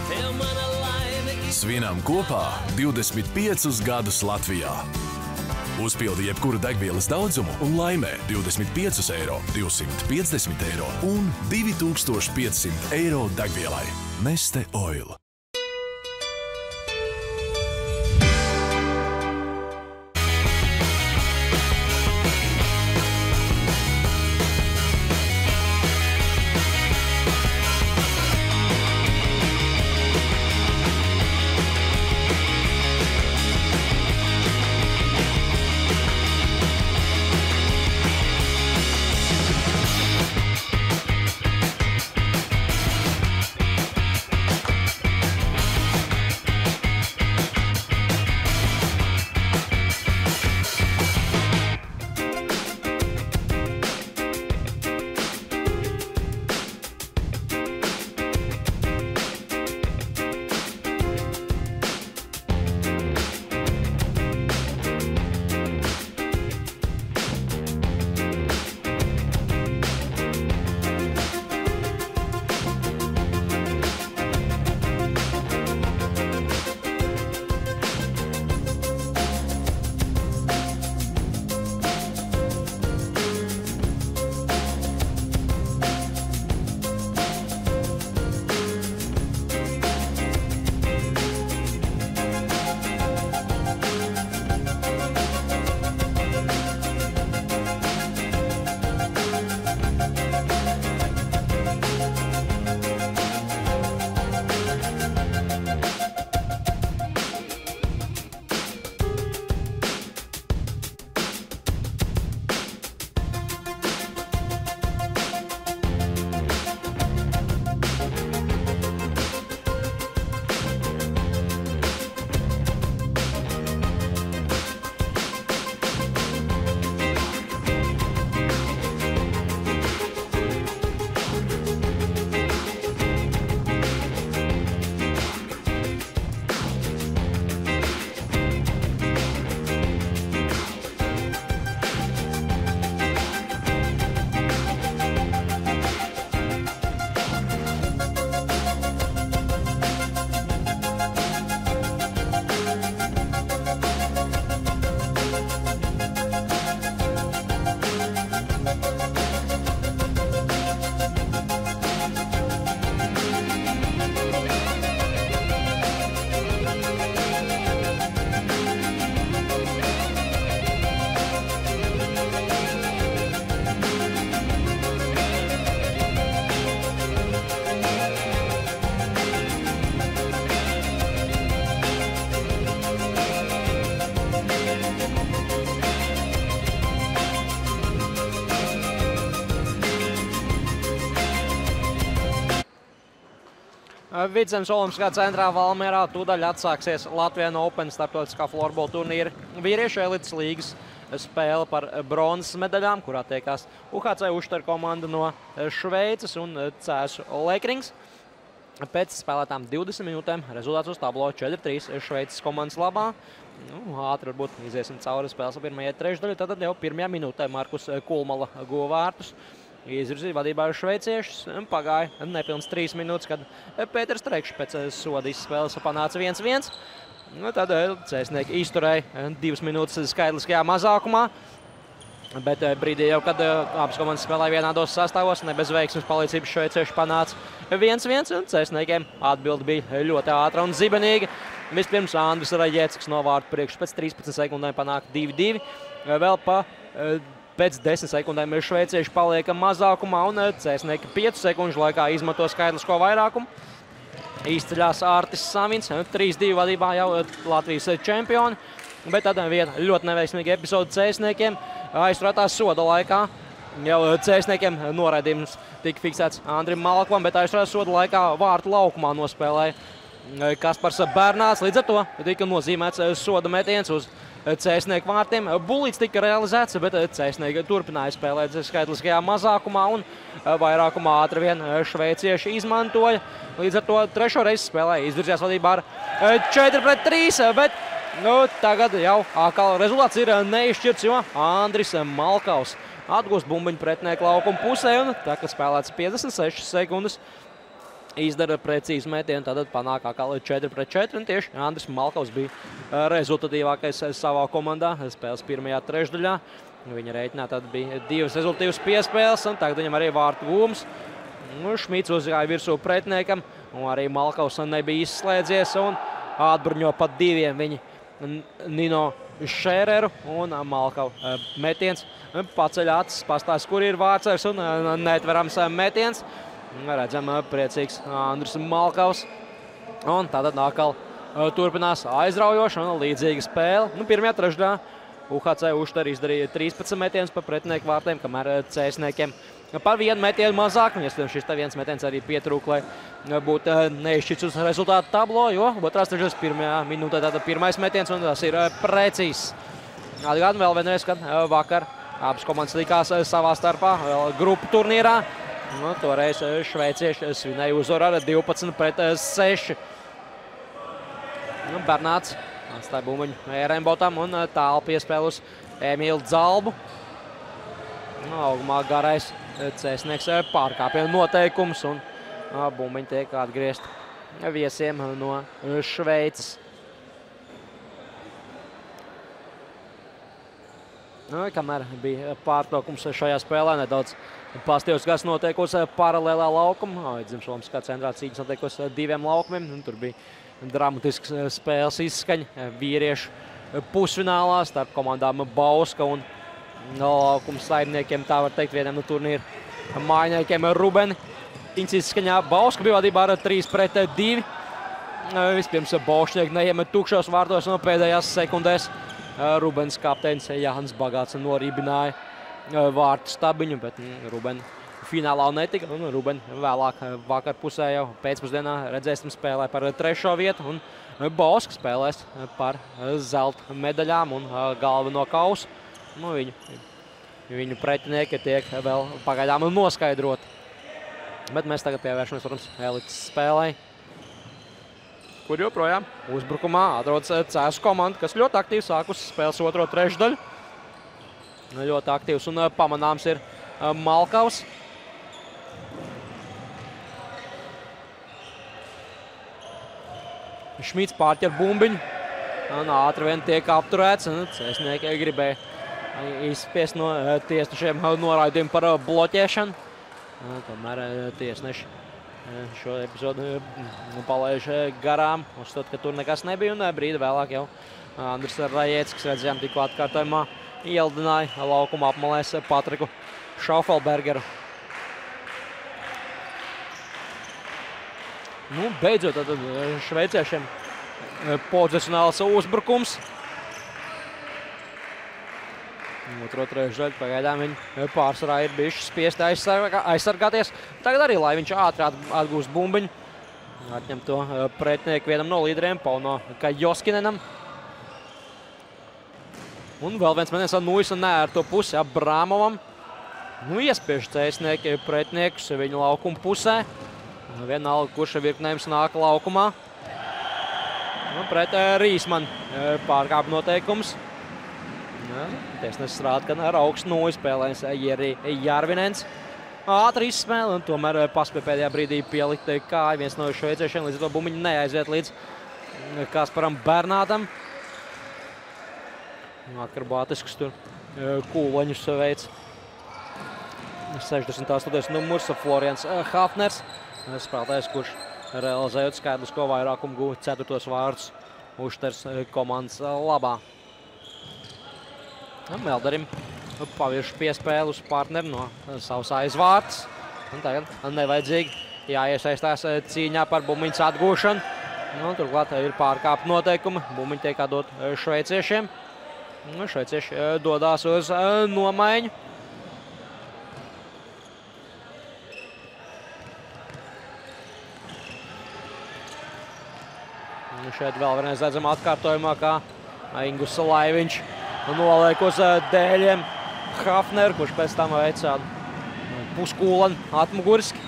tev mana laime. Svinām kopā 25 gadus Latvijā. Uzpildi jebkuru degvielas daudzumu un laimē 25 eiro, 250 eiro un 2500 eiro degvielai. Neste Oil. Vidzemes Olimpiskā centrā Valmierā tūdaļ atsāksies Latvian Open starptautiskā florbola turnīra vīriešu elites līgas spēle par bronzas medaļām, kurā tiekās UHC Ušter komanda no Šveices un Cēsu Lekrings. Pēc spēlētām 20 minūtēm rezultāts uz tablo 4-3 Šveices komandas labā. Ātri varbūt iziesim cauri spēles pirmajai trešdaļai, tad jau pirmajā minūtē Markus Kulmala guva vārtus. Izvirzīja vadībā uz šveiciešus. Pagāja nepilns 3 minūtes, kad Pēters Trekšs pēc soda izspēles panāca 1-1. Tad cēsnieki izturēja 2 minūtes skaitliskajā mazākumā. Bet brīdī jau, kad abas komandas spēlēja vienādos sastāvos, ne bez veiksmes palīdzības šveicieši panāca 1-1. Un cēsniekiem atbilde bija ļoti ātra un zibenīga. Vispirms Andris Raģēckis no vārtu priekšu pēc 13 sekundēm panāk 2-2. Vēl pēc 10 sekundēm šveicieši paliek mazākumā un cēsnieki 5 sekundžu laikā izmanto skaitlisko vairākumu. Izceļās Ārtis Savins, 3-2 vadībā jau Latvijas čempioni, bet tad viena ļoti neveiksmīga epizode cēsniekiem aizturētās soda laikā. Jau cēsniekiem noraidījums tika fiksēts Andrim Malkvam, bet aizturētās soda laikā vārtu laukumā nospēlēja Kaspars Bernāts. Līdz ar to tika nozīmēts soda metiens uz cēsnieku vārtiem. Bulīts tika realizēts, bet cēsnieki turpināja spēlēt skaitliskajā mazākumā un vairākumā ātri vien šveicieši izmantoja. Līdz ar to trešo reizi spēlē izvirzījās vadībā ar 4-3, bet tagad jau atkal rezultāts ir neizšķirts, jo Andris Malkavs atgūst bumbiņu pretinieku laukuma pusē un tā, kad spēlēts 56 sekundes, izdara precīzi metienu, tad panāk atkal 4-4, un tieši Andris Malkavs bija rezultatīvākais savā komandā spēles pirmajā trešdaļā. Viņa rēķinā tad bija 2 rezultatīvas piespēles, un tagad viņam arī vārtu gūms. Šmits uzgāja virsū pretiniekam, un arī Malkavs nebija izslēdzies, un atbruņo pat 2 viņi Nino Šēreru, un Malkava metiens paceļ acis, pastāst, kur ir vārcers, un netverams metiens. Redzam, priecīgs Andris Malkavs. Un tātad atkal turpinās aizraujoša un līdzīga spēle. Pirmajā trešdaļā UHC Ušter izdarīja 13 metienus pa pretinieku vārtiem, kamēr cēsniekiem par 1 metienu mazāk. Šis viens metiens arī pietrūk, lai būtu neizšķirts uz rezultātu tablo, jo otrās trešdaļas pirmajā minūtē tātad pirmais metiens, un tas ir precīzs. Atgādinu vēl vienreiz, kad vakar abas komandas tikās savā starpā grupu turnīrā. Toreiz šveicieši svinēja uzvaru ar 12-6. Bernāts atstāja bumbiņu Ērembotam un tālu piespēle uz Emīlu Dzalbu. Augumā garais cēsnieks pārkāpja noteikumus un bumbiņi tiek atgriezt viesiem no Šveices. Kamēr bija pārtraukums šajā spēlē, nedaudz pastījos, kas notiekos paralēlā laukuma. Vidzemes Olimpiskā centrā cīņas notiekos 2 laukumiem. Tur bija dramatisks spēles izskaņa vīriešu pusfinālā starp komandām Bauska un laukuma saimniekiem, tā var teikt, vieniem no turnīra mājniekiem Rubeni. Cīņas izskaņā Bauska bija vadībā ar 3-2. Vispirms Baušnieki neiemet tukšos vārtos no pēdējās sekundēs. Rubens kapteinis Jānis Bagāts norībināja vārtu stabiņu, bet Ruben finālā netika. Ruben vēlāk vakar pusē jau pēcpusdienā redzēsim spēlē par 3. vietu. Un Bauska spēlēs par zelta medaļām un galveno kausu. Viņu pretinieki tiek vēl pagaidām noskaidroti. Bet mēs tagad pievēršamies, protams, elites spēlei, kur joprojām uzbrukumā atrodas Cēsu komanda, kas ļoti aktīvi sākusi spēles otro trešdaļu. Ļoti aktīvs un pamanāms ir Malkavs. Šmits pārķer bumbiņu. Ātri vien tiek apturēts. Cēsnieki gribēja izspiest no tiesnešiem noraidījumu par bloķēšanu. Tomēr tiesneši šo epizodu palaiž garām, uzstot, ka tur nekas nebija, un brīdi vēlāk jau Andris Raģēckis, redzējām, tikko atkārtojumā ieldināja laukuma apmalēs Patriku Šaufelbergeru. Beidzot, tad šveiciešiem pozicionāls uzbrukums. Otro trešdaļu pagaidām viņi pārsvarā ir bijuši spiesti aizsargāties. Tagad arī, lai viņš ātri atgūst bumbiņu. Atņem to pretinieku vienam no līderiem, Pauno Kajoskinenam. Un vēl viens menies Nuis un nē ar to pusi Abramovam. Iespiež cēsnieki pretiniekus viņu laukuma pusē. Vienalga, kurš virknējums nāk laukumā. Pret Rīsman pārkāp noteikums. Tiesnesis rāda, ka ar augstu Nuis spēlēs Jeri Jarvinens. Ātri izspēle un tomēr paspēja pēdējā brīdī pielikt kāju viens no šveiciešiem, līdz ar to bumbiņu neaiziet līdz Kasparam Bernādam. Akrobātisks tur kūloņus veids. 68. numurs Florians Hafners. Spēlētājs, kurš realizējot skaidrisko vairākumu gūt 4. vārdus Ušters komandas labā. Melderim pavirš piespēlu uz partneri no savas aizvārtas. Un tagad nevajadzīgi jāiesaistās cīņā par bumbiņas atgūšanu. Turklāt ir pārkāpti noteikumi. Bumbiņa tiek atdot šveiciešiem. Šveicieši dodās uz nomaiņu. Šeit vēl vienreiz redzam atkārtojumā, kā Ingus Laiviņš noliek uz dēļiem Hafneru, kurš pēc tam veicā puskūlani atmuguriski.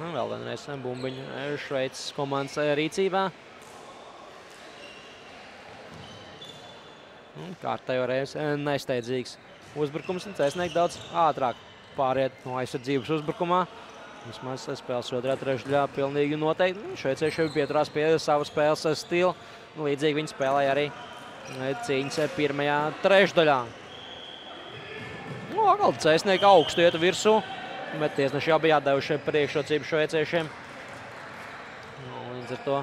Vēl vienreiz bumbiņu Šveices komandas rīcībā. Kārtējo reizi nesteidzīgs uzbrukums un cēsnieki daudz ātrāk pāriet no aizsardzības uzbrukumā. Vismaz spēles otrajā trešdaļā pilnīgi noteikti. Šveicieši pieturās pie savu spēles stilu. Līdzīgi viņi spēlēja arī cīņas pirmajā trešdaļā. Atkal cēsnieki augstu iet virsū, bet tiesneši jau bija atdevuši priekšrocību šveiciešiem. Līdz ar to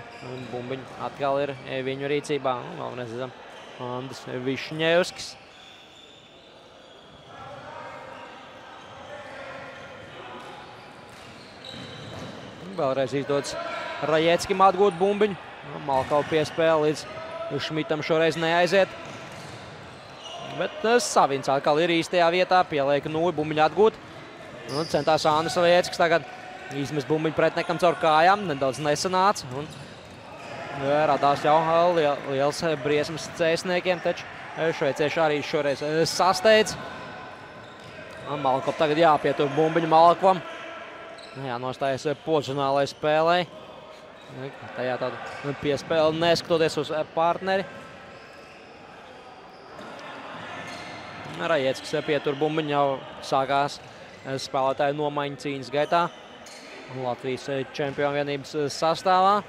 bumbiņi atkal ir viņu rīcībā. Vēl nezinu, Andis Višņevskis. Vēlreiz izdodas Rajeckim atgūt bumbiņu. Malkau piespēle līdz Šmitam šoreiz neaiziet. Bet Savins atkal ir īstajā vietā, pieliek Nui bumbiņu atgūt. Centās Andris Rajeckis tagad izmest bumbiņu pretiniekam caur kājām. Nedaudz nesanāca. Radās jau liels briesmas cēsniekiem, taču šveicieši arī šoreiz sasteidz. Malkau tagad jāpietur bumbiņu Malkovam. Nostājas pozicionālai spēlei. Tajā tāda piespēle neskatoties uz partneri. Rajeckis pietur bumbiņu, jau sākās spēlētāju nomaiņu cīņas gaitā Latvijas čempionu vienības sastāvā.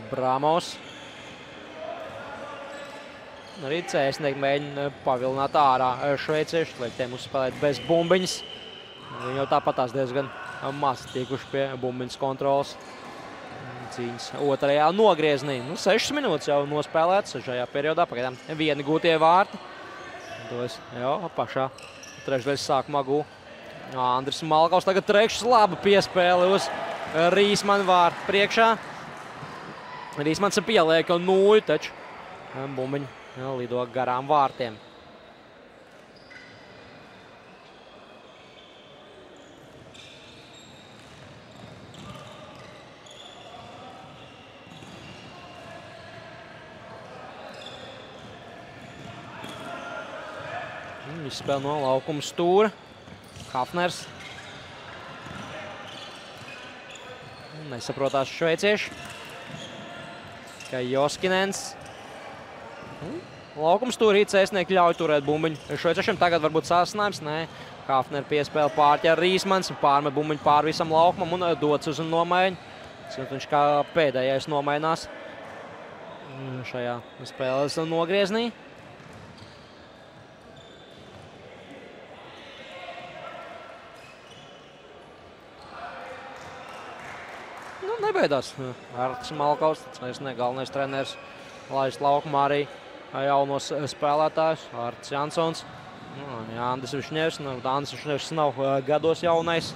Brāmos. Arī cēsnieki mēģina pavilināt ārā šveicieši, liek tiem uzspēlēt bez bumbiņas. Viņi jau tāpatās diezgan maz tikuši pie bumbiņas kontrolas. Cīņas otrajā nogrieznī. 6 minūtes jau nospēlēts šajā periodā, pagaidām vieni gūtie vārti. Tos jau pašā trešdaļas sākumā gū Andris Malkaus. Tagad trešs laba piespēle uz Rīsmanu vārtu priekšā. Rīsmans pieliek Nui, taču bumbiņu lido garām vārtiem. Izspēle no laukuma stūra. Hafners. Nesaprotās šveicieši. Kajoskinens. Laukuma stūrī cēsnieki ļauj turēt bumbiņu. Šveiciešiem tagad varbūt sāsinājums. Nē, Hafner piespēle pārķer Rīsmans. Pārmet bumbiņu pār visam laukumam un dodas uz nomaiņu. Viņš kā pēdējais nomainās šajā spēles nogrieznī. Nebeidās. Artis Malkaus, tas vairs ne galvenais treneris, laist laukumā arī jaunos spēlētājus. Artis Jansons, Andis Višņevs. Andis Višņevs nav gados jaunais.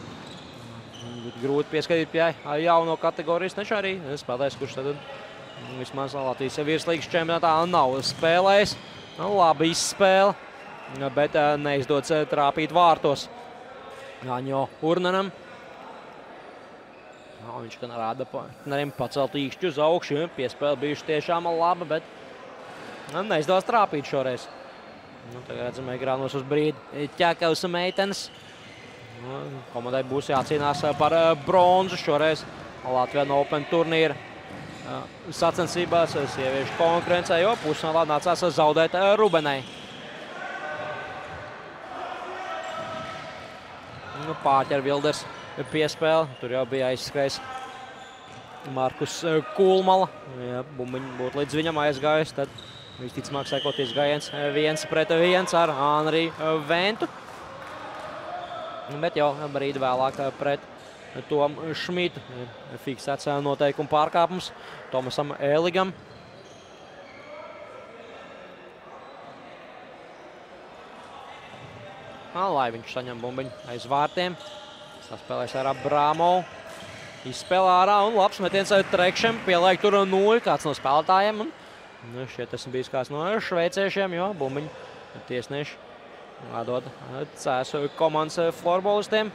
Grūti pieskatīt pie jauno kategorijas, taču arī spēlētājs, kurš tad Vismaz Latvijas virslīgas čempionātā nav spēlējis. Labi izspēle, bet neizdodas trāpīt vārtos Aņo Urnanam. Viņš gan rāda partneriem pacelt īkšķi uz augšu. Piespēle bijuši tiešām laba, bet neizdodas trāpīt šoreiz. Tagad redzam ekrānos uz brīdi ķekavas meitenes. Komandai būs jācīnās par bronzu šoreiz Latvijā Open turnīra sacensībās, sieviešu konkurencē, jo pusfinālā nācās zaudēt Rubenei. Pārķer Vilders piespēle, tur jau bija aizskrējis Markus Kulmala. Ja bumbiņi būtu līdz viņam aizgājis, tad visticamāk sekoties gājiens 1-1 ar Anriju Ventu. Bet jau brīdi vēlāk pret Tomu Šmitu ir fiksēts noteikumu pārkāpums Tomasam Ēligam. Lai viņš saņem bumbiņu aiz vārtiem. Saspēlēs ar Abramovu. Izspēlē ārā un labs metiens Trekšam. Pielaik tur 0 kāds no spēlētājiem. Šķiet esmu bijis kāds no šveiciešiem, jo bumbiņu tiesnieši vādot Cēsu komandas florbolistiem.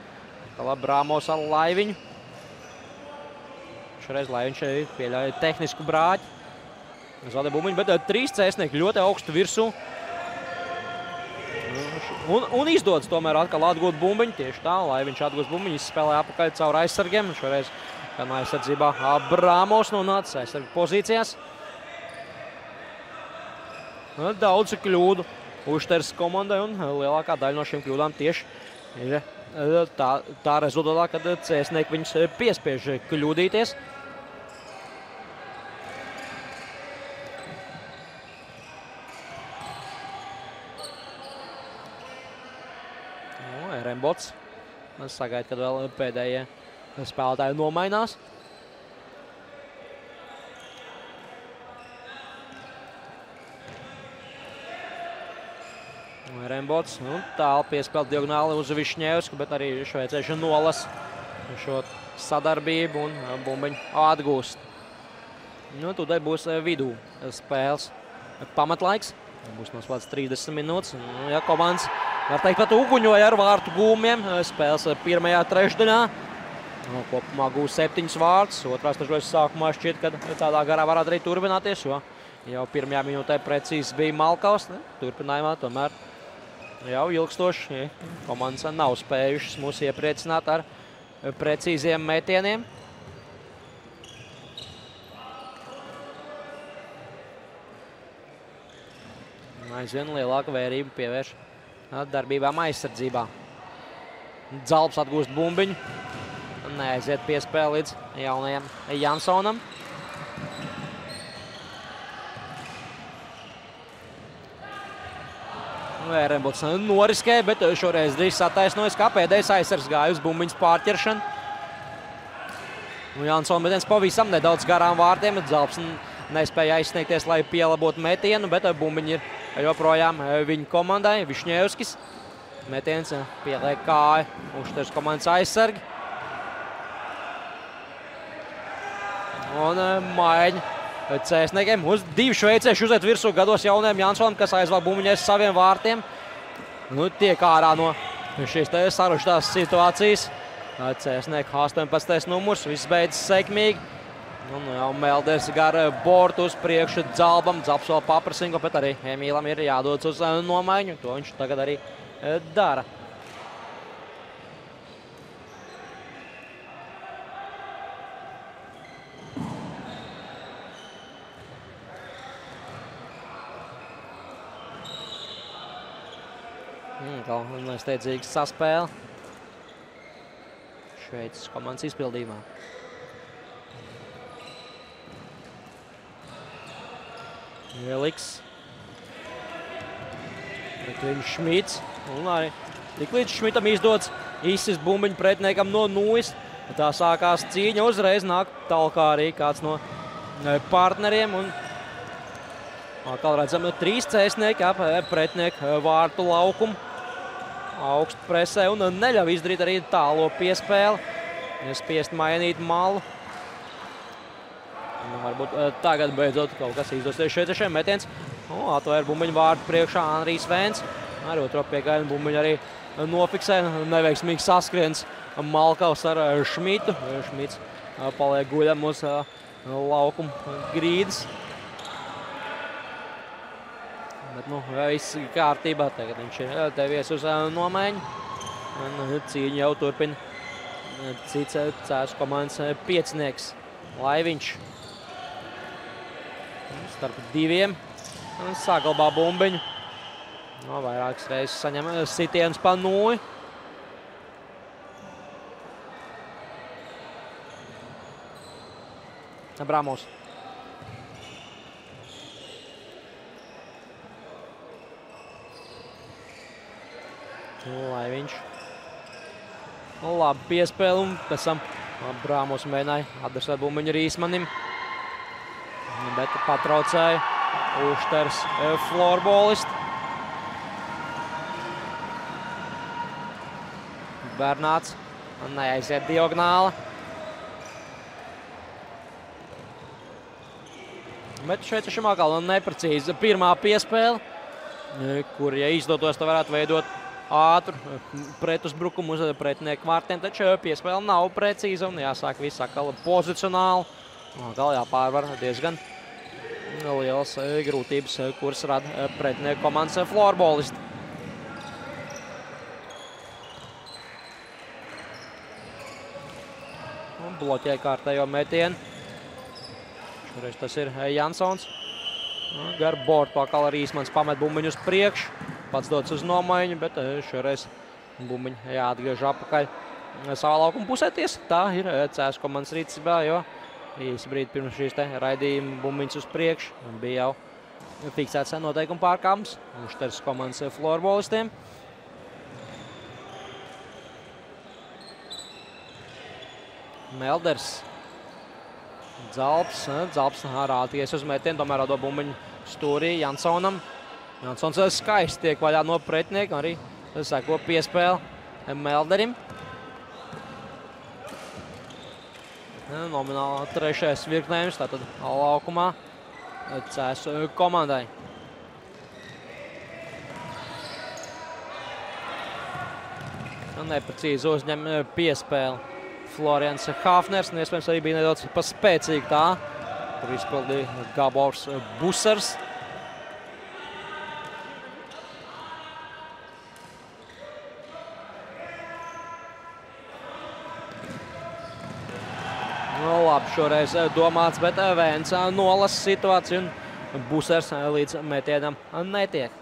Abramovs ar Laiviņu. Šoreiz Laiviņš pieļauja tehnisku brāķi. Zaudē bumbiņu, bet 3 cēsnieki ļoti augstu virsū. Un izdodas tomēr atkal atgūt bumbiņu. Tieši tā, Laiviņš atgūst bumbiņu, izspēlē apakaļ caur aizsargiem. Šoreiz gan aizsardzībā Abramovs nonāca aizsargu pozīcijās. Daudz kļūdu Ušters komandai un lielākā daļa no šīm kļūdām tieši ir tā rezultātā, kad cēsnieki viņus piespiež kļūdīties. Rembots sagaida, kad vēl pēdējie spēlētāji nomainās. Rembots tālu piespēlēt diagonāli uz Višņevsku, bet arī šveicieši nolas šo sadarbību un bumbiņu atgūst. Tūdēļ būs vidū spēles pamatlaiks. Būs nospēlēts 30 minūtes. Ja komandas, var teikt, pat uguņoja ar vārtu gūmiem. Spēles pirmajā trešdaļā. Kopumā gūs 7 vārtus. Otrās trešdaļas sākumā šķiet, ka tādā garā varētu arī turpināties, jo jau pirmajā minūtē precīzi bija Malkaus. Turpinājumā tomēr jau ilgstoši komandas nav spējušas mūs iepriecināt ar precīziem metieniem. Aizvien lielāka vērība pievērš darbībām aizsardzībā. Dzalps atgūst bumbiņu. Neaiziet piespēle līdz jaunajam Jansonam. Rembots noriskēja, bet šoreiz drīz sataisnojas, kā pēdējais aizsargs gāja uz bumbiņas pārķeršanu. Jansona metiens pavisam nedaudz garām vārtiem, bet Dzalps nespēja aizsniegties, lai pielabotu metienu, bet bumbiņi ir joprojām viņa komandai. Višņevskis metiens pieliek kāju Ušters komandas aizsargi. Un maiņa cēsniekiem uz 2 šveicieši uzēt virsū gados jaunajam Jansonam, kas aizvāk bumbiņais saviem vārtiem. Tiek ārā no šīs sarušķās situācijas. Cēsnieku 18. numurs, viss beidzas sekmīgi. Jau Melders gar bortu uz priekšu Dzalbam. Dzalps vēl paprasīgo, bet arī Emīlam ir jādodas uz nomaiņu. To viņš tagad arī dara. Galvenais steidzīgs saspēle Šveices komandas izpildījumā. Ieliks. Bet viņš Šmits. Un arī tik līdz Šmitam izdodas izsist bumbiņu pretiniekam no nūjas. Tā sākās cīņa, uzreiz nāk talkā arī kāds no partneriem. Un atkal redzam 3 cēsnieki ap pretinieku vārtu laukumu. Augstu presē un neļauj izdarīt arī tālo piespēli. Spiest mainīt malu. Varbūt tagad beidzot kaut kas izdosies šeit šiem metiens. Atvēr bumbiņu vārdu priekšā Andrijs Vēns. Ar otro piegainu bumbiņu arī nofiksē. Neveiksmīgi saskriens Malkavs ar Šmitu. Šmits paliek guļam uz laukuma grīdas. Bet, viss kārtībā. Tagad viņš ir devies uz nomaiņu. Cīņu jau turpina cits Cēsu komandas piecinieks Laiviņš. Starp diviem saglabā bumbiņu. Vairākas reizes saņem sitienus pa nūju. Abramovs. Laiviņš. Labi piespēle un pēc tam Abramovs mēģināja adresēt bumbiņu Rīsmanim. Bet patraucēja Ušters florbolisti. Bernāts neaiziet diagonāli. Bet šeit šim atkal neprecīzi pirmā piespēle, kur, ja izdotos, tā varētu veidot ātru pretuzbrukumu uz pretinieku vārtiem, taču piespēle nav precīza un jāsāk viss atkal pozicionāli. Atkal jāpārvar diezgan lielas grūtības, kuras rada pretinieku komandas florbolisti. Bloķē kārtējo metienu. Šoreiz tas ir Jansons. Gar bortu pakal Rīsmans pamet bumbiņu uz priekšu. Pats dodas uz nomaiņu, bet šoreiz bumbiņu jāatgriež apakaļ savā laukuma pusē. Tā ir Cēsu komandas rīcībā, jo īsi brīdi pirms šīs raidījuma bumbiņas uz priekšu bija jau fiksēts noteikuma pārkāpums Ušters komandas florbolistiem. Melders. Dzalps rāties uz metienu, tomēr rado bumbiņu stūrī Jansonam. Jansons skaisti tiek vaļā no pretinieka, arī seko piespēle Melderim. Nomināli trešais virknējums, tātad laukumā Cēsu komandai. Neprecīzi uzņem piespēli Florians Hafners, un iespējams arī bija nedaudz paspēcīgi tā, kur izpildīja Gabors Busers. Labi, šoreiz domāts, bet Vēns nolasa situāciju, un Busers līdz metienam netiek.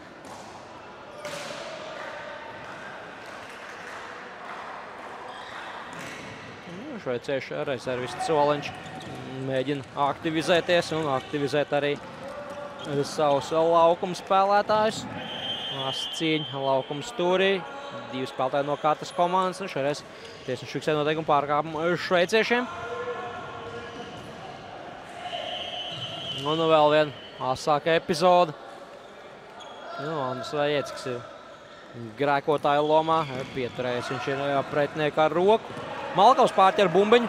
Šveiciešu rezervists Soliņš mēģina aktivizēties un aktivizēt arī savus laukuma spēlētājus. Cīņa laukuma stūrī. Divi spēlētāji no katras komandas, un šoreiz tiesneši fiksē noteikumu pārkāpumu šveiciešiem. Un vēl viena asāka epizode. Andris Vajieckis ir grēkotāja lomā, pieturējis viņš ir pretinieku ar roku. Malkavs pārķer bumbiņu,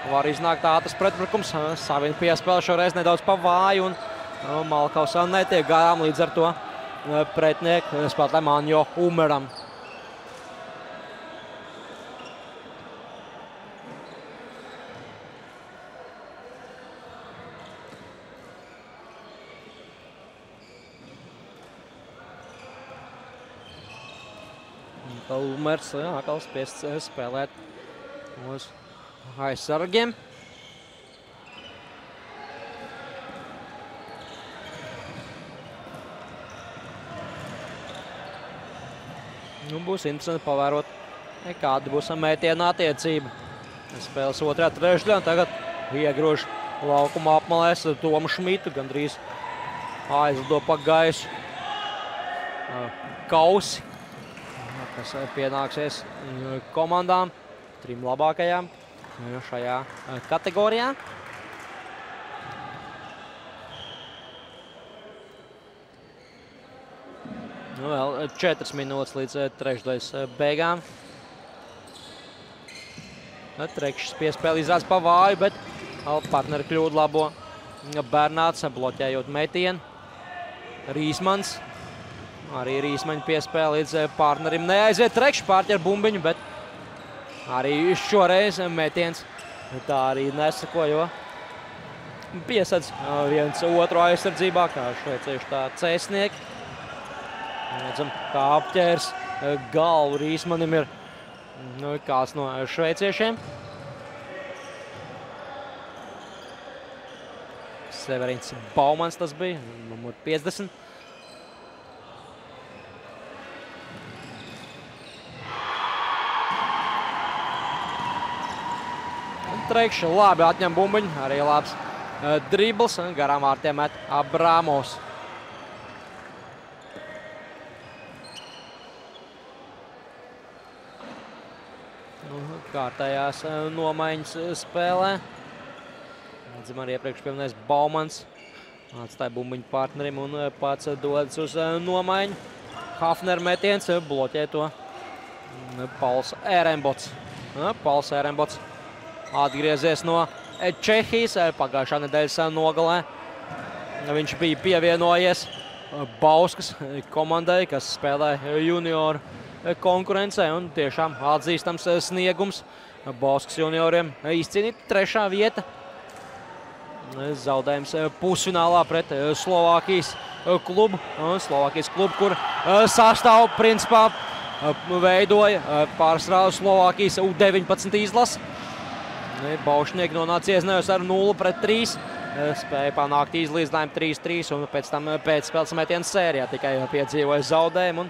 var iznākt ātras pretbrukums, savina piespēle šoreiz nedaudz pa vāju, un Malkavs netiek garām līdz ar to pretinieku spēlētājam Anjo Umeram. Umers atkal spiests spēlēt uz aizsargiem. Būs interesanti pavērot, kāda būs mētiena attiecība. Spēles otrajā trešdaļā, tagad iegrož laukuma apmalēs Tomu Šmitu, gandrīz aizlido pa gaisu kausi, kas pienāksies komandām, trim labākajām šajā kategorijā. Vēl 4 minūtes līdz trešdaļas beigām. Trekšs piespēle izrāds pa vāju, bet partneri kļūdu labo Bernāts bloķējot metienu. Rīsmans. Arī Rīsmaņa piespēja līdz partnerim. Neaiziet trekšs pārķer bumbiņu, bet arī šoreiz metiens tā arī nesako, jo piesadz viens otru aizsardzībā, kā šveicieši tā cēsnieki. Redzam, kā apķērs galvu Rīsmanim ir kāds no šveiciešiem. Severins Baumans tas bija, numur 50. Trekša labi atņem bumbiņu, arī labs dribls, garām vārtiem met Abrāmovs. Kārtējās nomaiņas spēlē. Redzam, arī iepriekš pieminēs Baumans. Atstāja bumbiņu partnerim un pats dodas uz nomaiņu. Hafner metiens, bloķē to Pauls Ērembots. Pauls Ērembots atgriezies no Čehijas pagājušā nedēļas nogalē. Viņš bija pievienojies Bauskas komandai, kas spēlē junioru konkurencē, un tiešām atzīstams sniegums Bauskas junioriem izcīnīt 3. vieta. Zaudējums pusfinālā pret Slovākijas klubu. Slovākijas klubu, kur sastāvu principā veidoja pārsvarā Slovākijas U19 izlase. Baušnieki nonāca ieznējos ar 0-3. Spēja panākt izlīdzinājumu 3-3 un pēc tam pēcspēles metienas sērijā tikai piedzīvoja zaudējumu.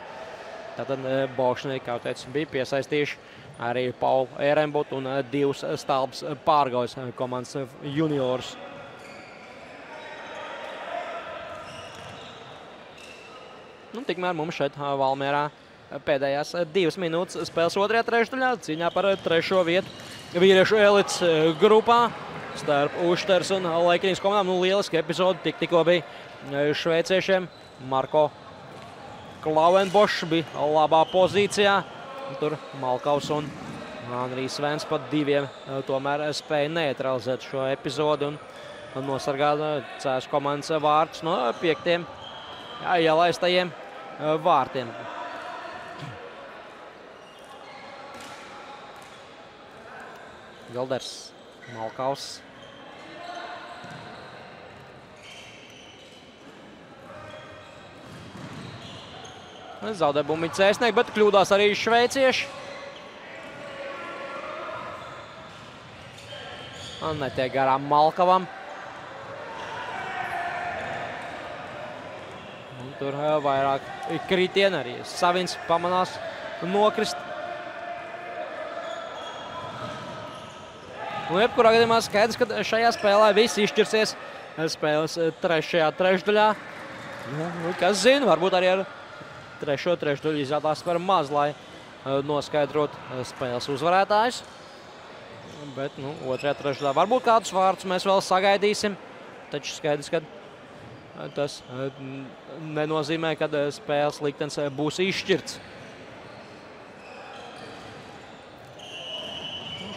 Tātad Baušnieki, kā teicu, bija piesaistījuši arī Paulu Ērembotu un 2 stālbas pārgaujas komandas juniorus. Tikmēr mums šeit Valmierā pēdējās 2 minūtes spēles 2. trešdaļā cīņā par 3. vietu vīriešu elites grupā starp Ušters un Laikinijas komandām. Lieliski epizodi tikko bija šveiciešiem. Marko Klauenbošs bija labā pozīcijā. Tur Malkaus un Anrijs Svens pat 2 tomēr spēja neutralizēt šo epizodi un nosargāt Cēsu komandas vārtus no 5 ielaistajiem vārtiem. Galders, Malkaus. Zaudē bumbiņu cēsnieki, bet kļūdās arī šveicieši. Netiek garām Malkavam. Un tur vairāk kritieni, arī Savins pamanās nokrist. Jebkurā gadījumā skaidrs, ka šajā spēlē viss izšķirsies spēles 3. trešdaļā. Kas zina, varbūt arī ar 3. trešdaļu izrādās par maz, lai noskaidrot spēles uzvarētājus. Bet 2. trešdaļā varbūt kādus vārdus mēs vēl sagaidīsim. Taču skaidrs, ka tas nenozīmē, ka spēles liktenis būs izšķirts.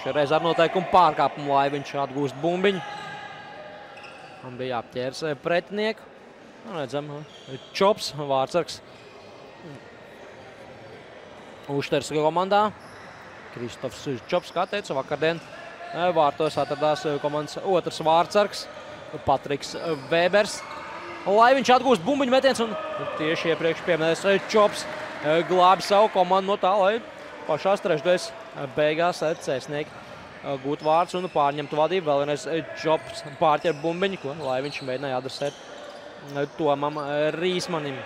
Šoreiz ar noteikumu pārkāpumu Laiviņš atgūst bumbiņu. Un bija apķērs pretinieku. Redzam, Čops, vārtsargs Ušters komandā. Kristofs Čops, kā teica, vakardien vārtos atradās komandas otrs vārtsargs Patriks Vēbers. Laiviņš atgūst bumbiņu metiens un tieši iepriekš pieminēs Čops glābi savu komandu no tā, lai pašās trešdaļas beigās cēsnieki gūt vārds un pārņemtu vadību. Vēl vienreiz Čops pārķer bumbiņu, ko Laiviņš mēģināja adresēt Tomam Rīsmanim.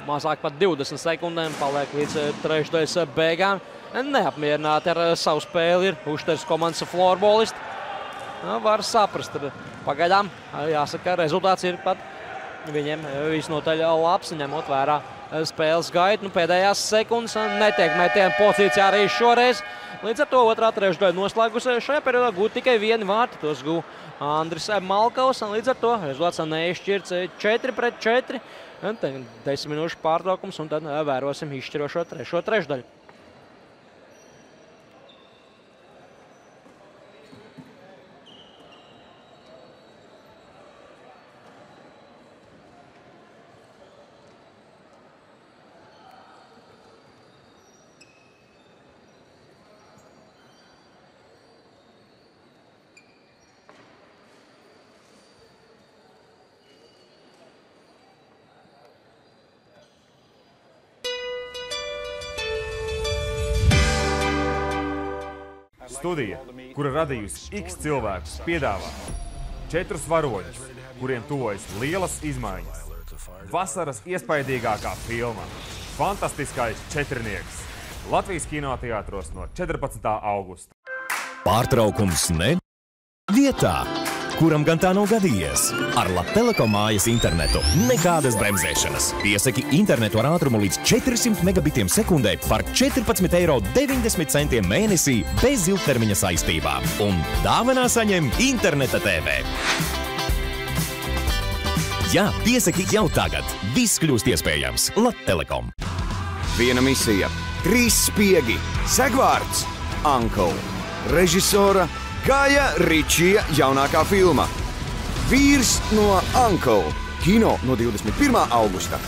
Mazāk pat 20 sekundēm paliek līdz trešdaļas beigām. Neapmierināti ar savu spēli ir Ušters komandas florbolisti. Var saprast. Pagaidām, jāsaka, rezultāts ir pat viņiem visnotaļ labs, ņemot vērā spēles gaitu. Pēdējās sekundes netiek metiena pozīcijā arī šoreiz. Līdz ar to 2. trešdaļa noslēgusi šajā periodā gūt tikai 1 vārtu. Tos gū Andris Malkaus. Līdz ar to rezultāts neizšķirts 4-4. 10 minūšu pārtraukums un tad vērosim izšķirošo 3. trešdaļu. Studija, kura radījusi X cilvēkus, piedāvā 4 varoņus, kuriem tuvojas lielas izmaiņas. Vasaras iespaidīgākā filma – Fantastiskais četrnieks. Latvijas kinoteātros no 14. augusta. Pārtraukums ne vietā, kuram gan tā nav gadījies. Ar Latelekom mājas internetu nekādas bremzēšanas. Piesaki internetu ar ātrumu līdz 400 megabitiem sekundē par 14,90 € mēnesī bez ilgtermiņa saistībām. Un dāvanā saņem interneta TV. Jā, piesaki jau tagad. Viss kļūst iespējams. Latelekom. Viena misija, 3 spiegi, segvārds, Uncle. Režisora Gaja Ričija jaunākā filma. Vīrs no Uncle. Kino no 21. augusta.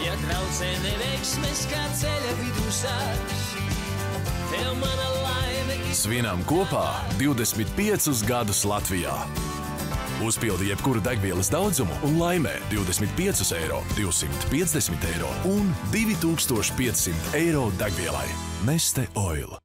Ja traucē neveiksmes kā ceļa vidū sāks, tev mana laime. Svinām kopā 25 gadus Latvijā. Uzpildi jebkuru degvielas daudzumu un laimē 25 €, 250 € un 2500 € degvielai. Neste Oil.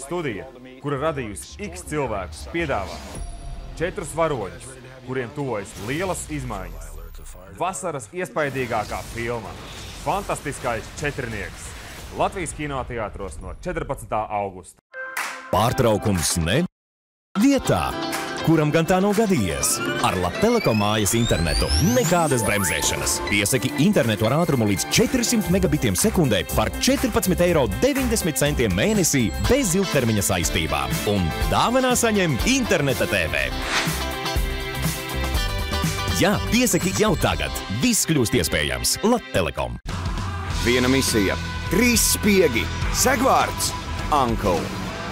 Studija, kura radījusi X cilvēkus, piedāvā 4 varoņus, kuriem tuvojas lielas izmaiņas. Vasaras iespaidīgākā filma – Fantastiskais četrnieks. Latvijas kinoteātros no 14. augusta. Pārtraukums ne vietā, kuram gan tā nav gadījies. Ar Latelekom mājas internetu nekādas bremzēšanas. Piesaki internetu ar ātrumu līdz 400 megabitiem sekundē par 14,90 € mēnesī bez ilgtermiņa saistībām. Un dāvanā saņem interneta TV. Jā, piesaki jau tagad. Viss kļūst iespējams. Latelekom. Viena misija, 3 spiegi, segvārds, Uncle.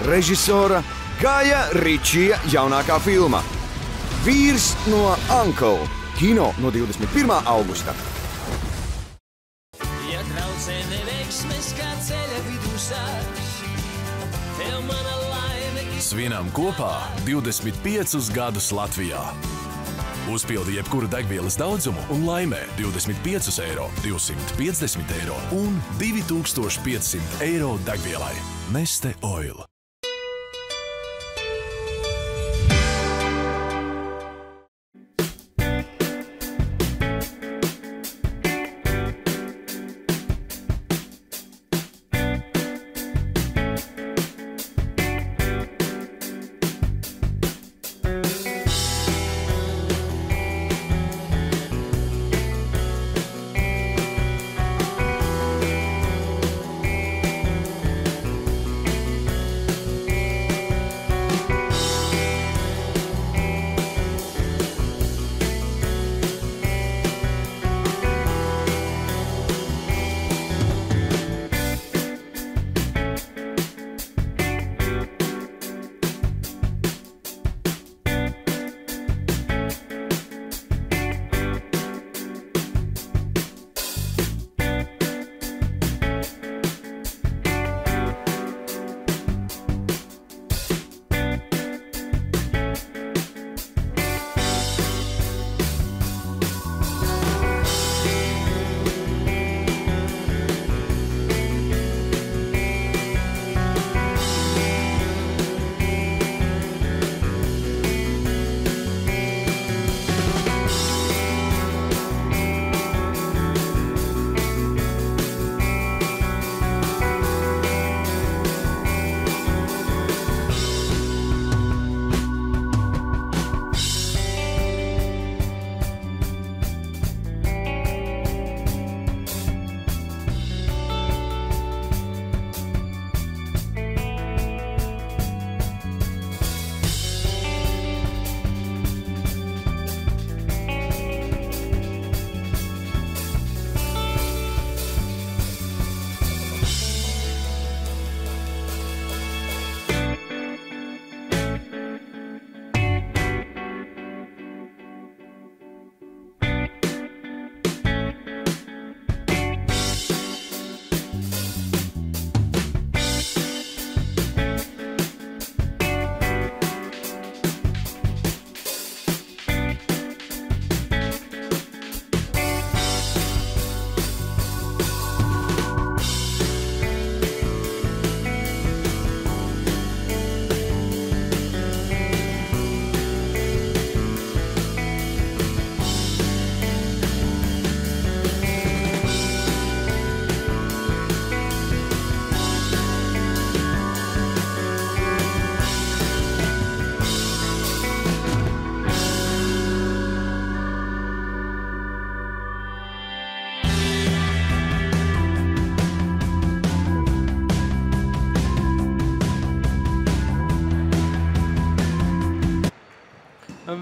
Režisora Gaja Ričija jaunākā filma Vīrs no Uncle. Kino no 21. augusta. Ja traucē neveiksmes kā ceļa vidū sāks, tev mana laime. Svinām kopā 25 gadus Latvijā. Uzpildi jebkuru degvielas daudzumu un laimē 25 eiro, 250 eiro un 2500 eiro degvielai. Neste Oil.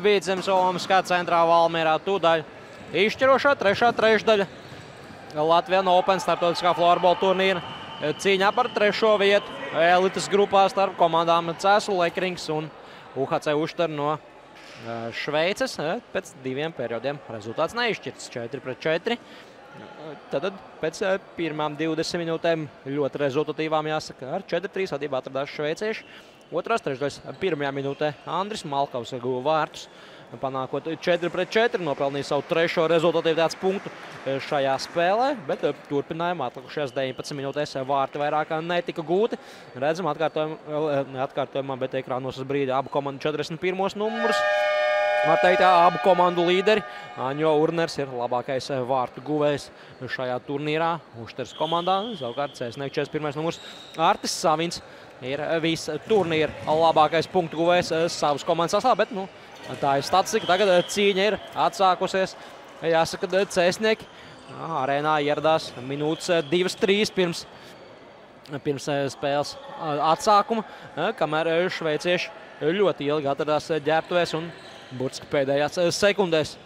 Vidzemes Olimpiskā centrā Valmierā tūdaļ izšķirošā trešā trešdaļa Latvijas Open starptautiskā florbola turnīra cīņā par trešo vietu elites grupā starp komandām Cēsu Lekrings un UHC Uštar no Šveices. Pēc diviem periodiem rezultāts neizšķirts 4-4. Tad pēc pirmām 20 minūtēm ļoti rezultatīvām jāsaka ar 4-3 vadībā atradās šveicieši. Otrās trešdaļas pirmajā minūtē Andris Malkavs guva vārtus, panākot 4-4, nopelnīja savu trešo rezultatīvitātes punktu šajā spēlē, bet turpinājumā atlikušajās 19 minūtēs vārti vairāk netika gūti. Redzam atkārtojumā, bet ekrānos uz brīdi abu komandu 41. numurus. Var teikt, abu komandu līderi. Aņo Urners ir labākais vārtu guvējs šajā turnīrā Uštars komandā. Savukārt Cēsnieku 41. numurs Artis Savins ir viss turnīra labākais punktu guvējs savas komandas sastāvā, bet tā ir statistika. Tagad cīņa ir atsākusies. Jāsaka, Cēsnieki arēnā ieradās minūtes 2-3 pirms spēles atsākuma, kamēr šveicieši ļoti ilgi atradās ģērbtuvēs un burtiski pēdējās sekundēs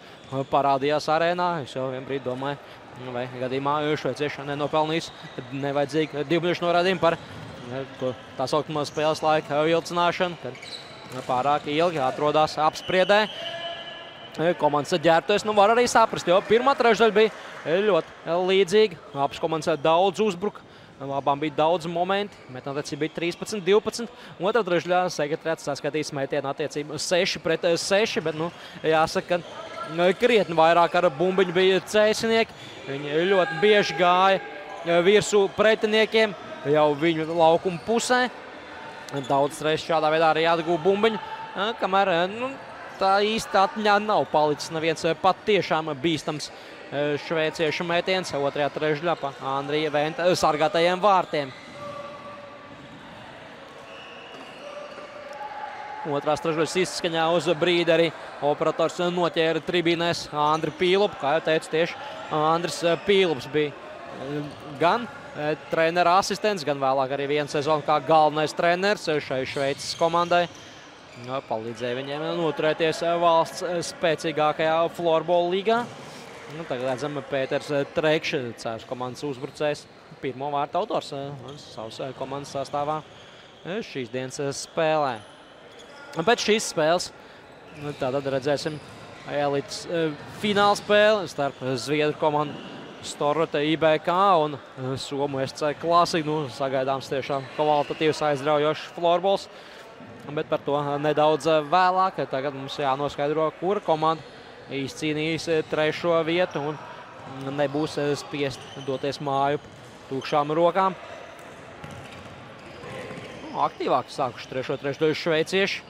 parādījās arēnā. Es jau vienbrīd domāju, vai gadījumā šveicieši nenopelnīs nevajadzīgi 2 minūšu norādījumu par tā saucamā spēles laika vilcināšana, kad pārāk ilgi atrodas apspriedē. Komandas ģērbties var arī saprast, jo pirmā trešdaļa bija ļoti līdzīga. Abas komandas daudz uzbruka, abām bija daudz momenti, metienattiecība bija 13-12. Otrā trešdaļā sekretariāts saskatīs metienu attiecību 6-6, bet jāsaka, ka krietni vairāk ar bumbiņu bija cēsinieki. Viņi ļoti bieži gāja virsū pretiniekiem jau viņu laukuma pusē. Daudz reizes šādā veidā arī atguva bumbiņu, kamēr tā īsti atmiņā nav palicis neviens pat tiešām bīstams šveiciešu metiens otrajā trešdaļā pa Andrija Venta sargātajiem vārtiem. Otrās trešdaļas izskaņā uz brīdi arī operators noķēra tribīnēs Andri Pīlupu. Kā jau teicu, tieši Andris Pīlups bija gan trenera asistents, gan vēlāk arī vienu sezonu kā galvenais treneris šai Šveices komandai. Palīdzēja viņiem noturēties valsts spēcīgākajā florbola līgā. Tagad redzam Pēters Trekšs, Cēvas komandas uzbrucējs, pirmo vārtu autors savas komandas sastāvā šīs dienas spēlē. Pēc šīs spēles tātad redzēsim elites fināla spēli starp Zviedru komandu Storrota IBK un Somu SC Classic. Sagaidāms tiešām kvalitatīvs aizraujošs florbols, bet par to nedaudz vēlāk. Tagad mums jānoskaidro, kura komanda izcīnījis trešo vietu un nebūs spiest doties māju tukšām rokām. Aktīvāk sākuši trešo trešdaļu šveicieši.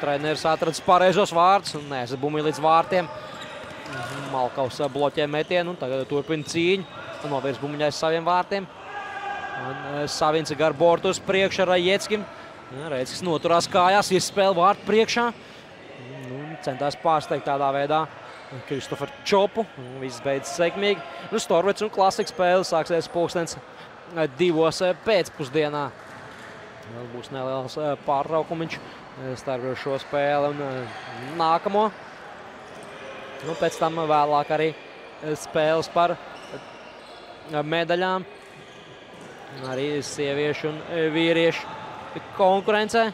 Treneris atradis pareizos vārdus un neaizbumīja līdz vārtiem. Malkaus bloķē metienu un tagad turpina cīņu. Novirs bumbiņu aiz saviem vārtiem. Savins gar bortu uz priekšu ar Rajeckim. Rajecks noturās kājās, izspēle vārtu priekšā. Centās pārsteigt tādā veidā Kristoferu Čopu. Viss beidzas sekmīgi. Storvets un Classic spēle sāksies pulkstens 2 pēcpusdienā. Būs neliels pārtraukumiņš starp šo spēli un nākamo. Pēc tam vēlāk arī spēles par medaļām. Arī sieviešu un vīriešu konkurencē.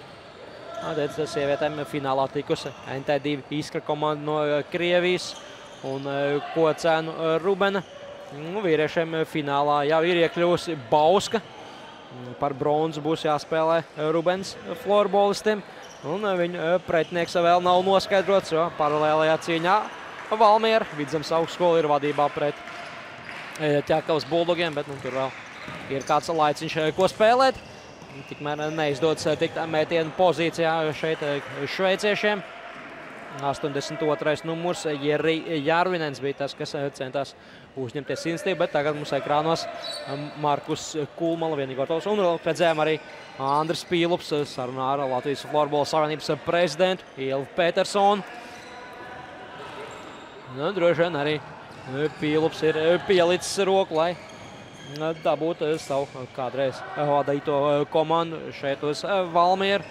Sievietēm finālā tikusi NT2 Iskra komanda no Krievijas un Kocēnu Rubena. Vīriešiem finālā jau ir iekļuvusi Bauska. Par bronzu būs jāspēlē Rubens florbolistiem. Un viņu pretinieks vēl nav noskaidrots, jo paralēlajā cīņā Valmiera Vidzemes augstskola ir vadībā pret Ķekavas buldogiem, bet tur vēl ir kāds laiciņš, ko spēlēt. Tikmēr neizdodas tikt mētienu pozīcijā šeit šveiciešiem. 82. numurs Jeri Jārvinens bija tas, kas centās uzņemties institīvu, bet tagad mums ekrānos Markus Kulmala vienīgotos. Un redzējām arī Andris Pīlups sarunā ar Latvijas Florbola savienības prezidentu Ilvu Petersonu. Droši vien arī Pīlups ir pielicis roku, lai dabūtu savu kādreiz vadīto komandu šeit uz Valmieru.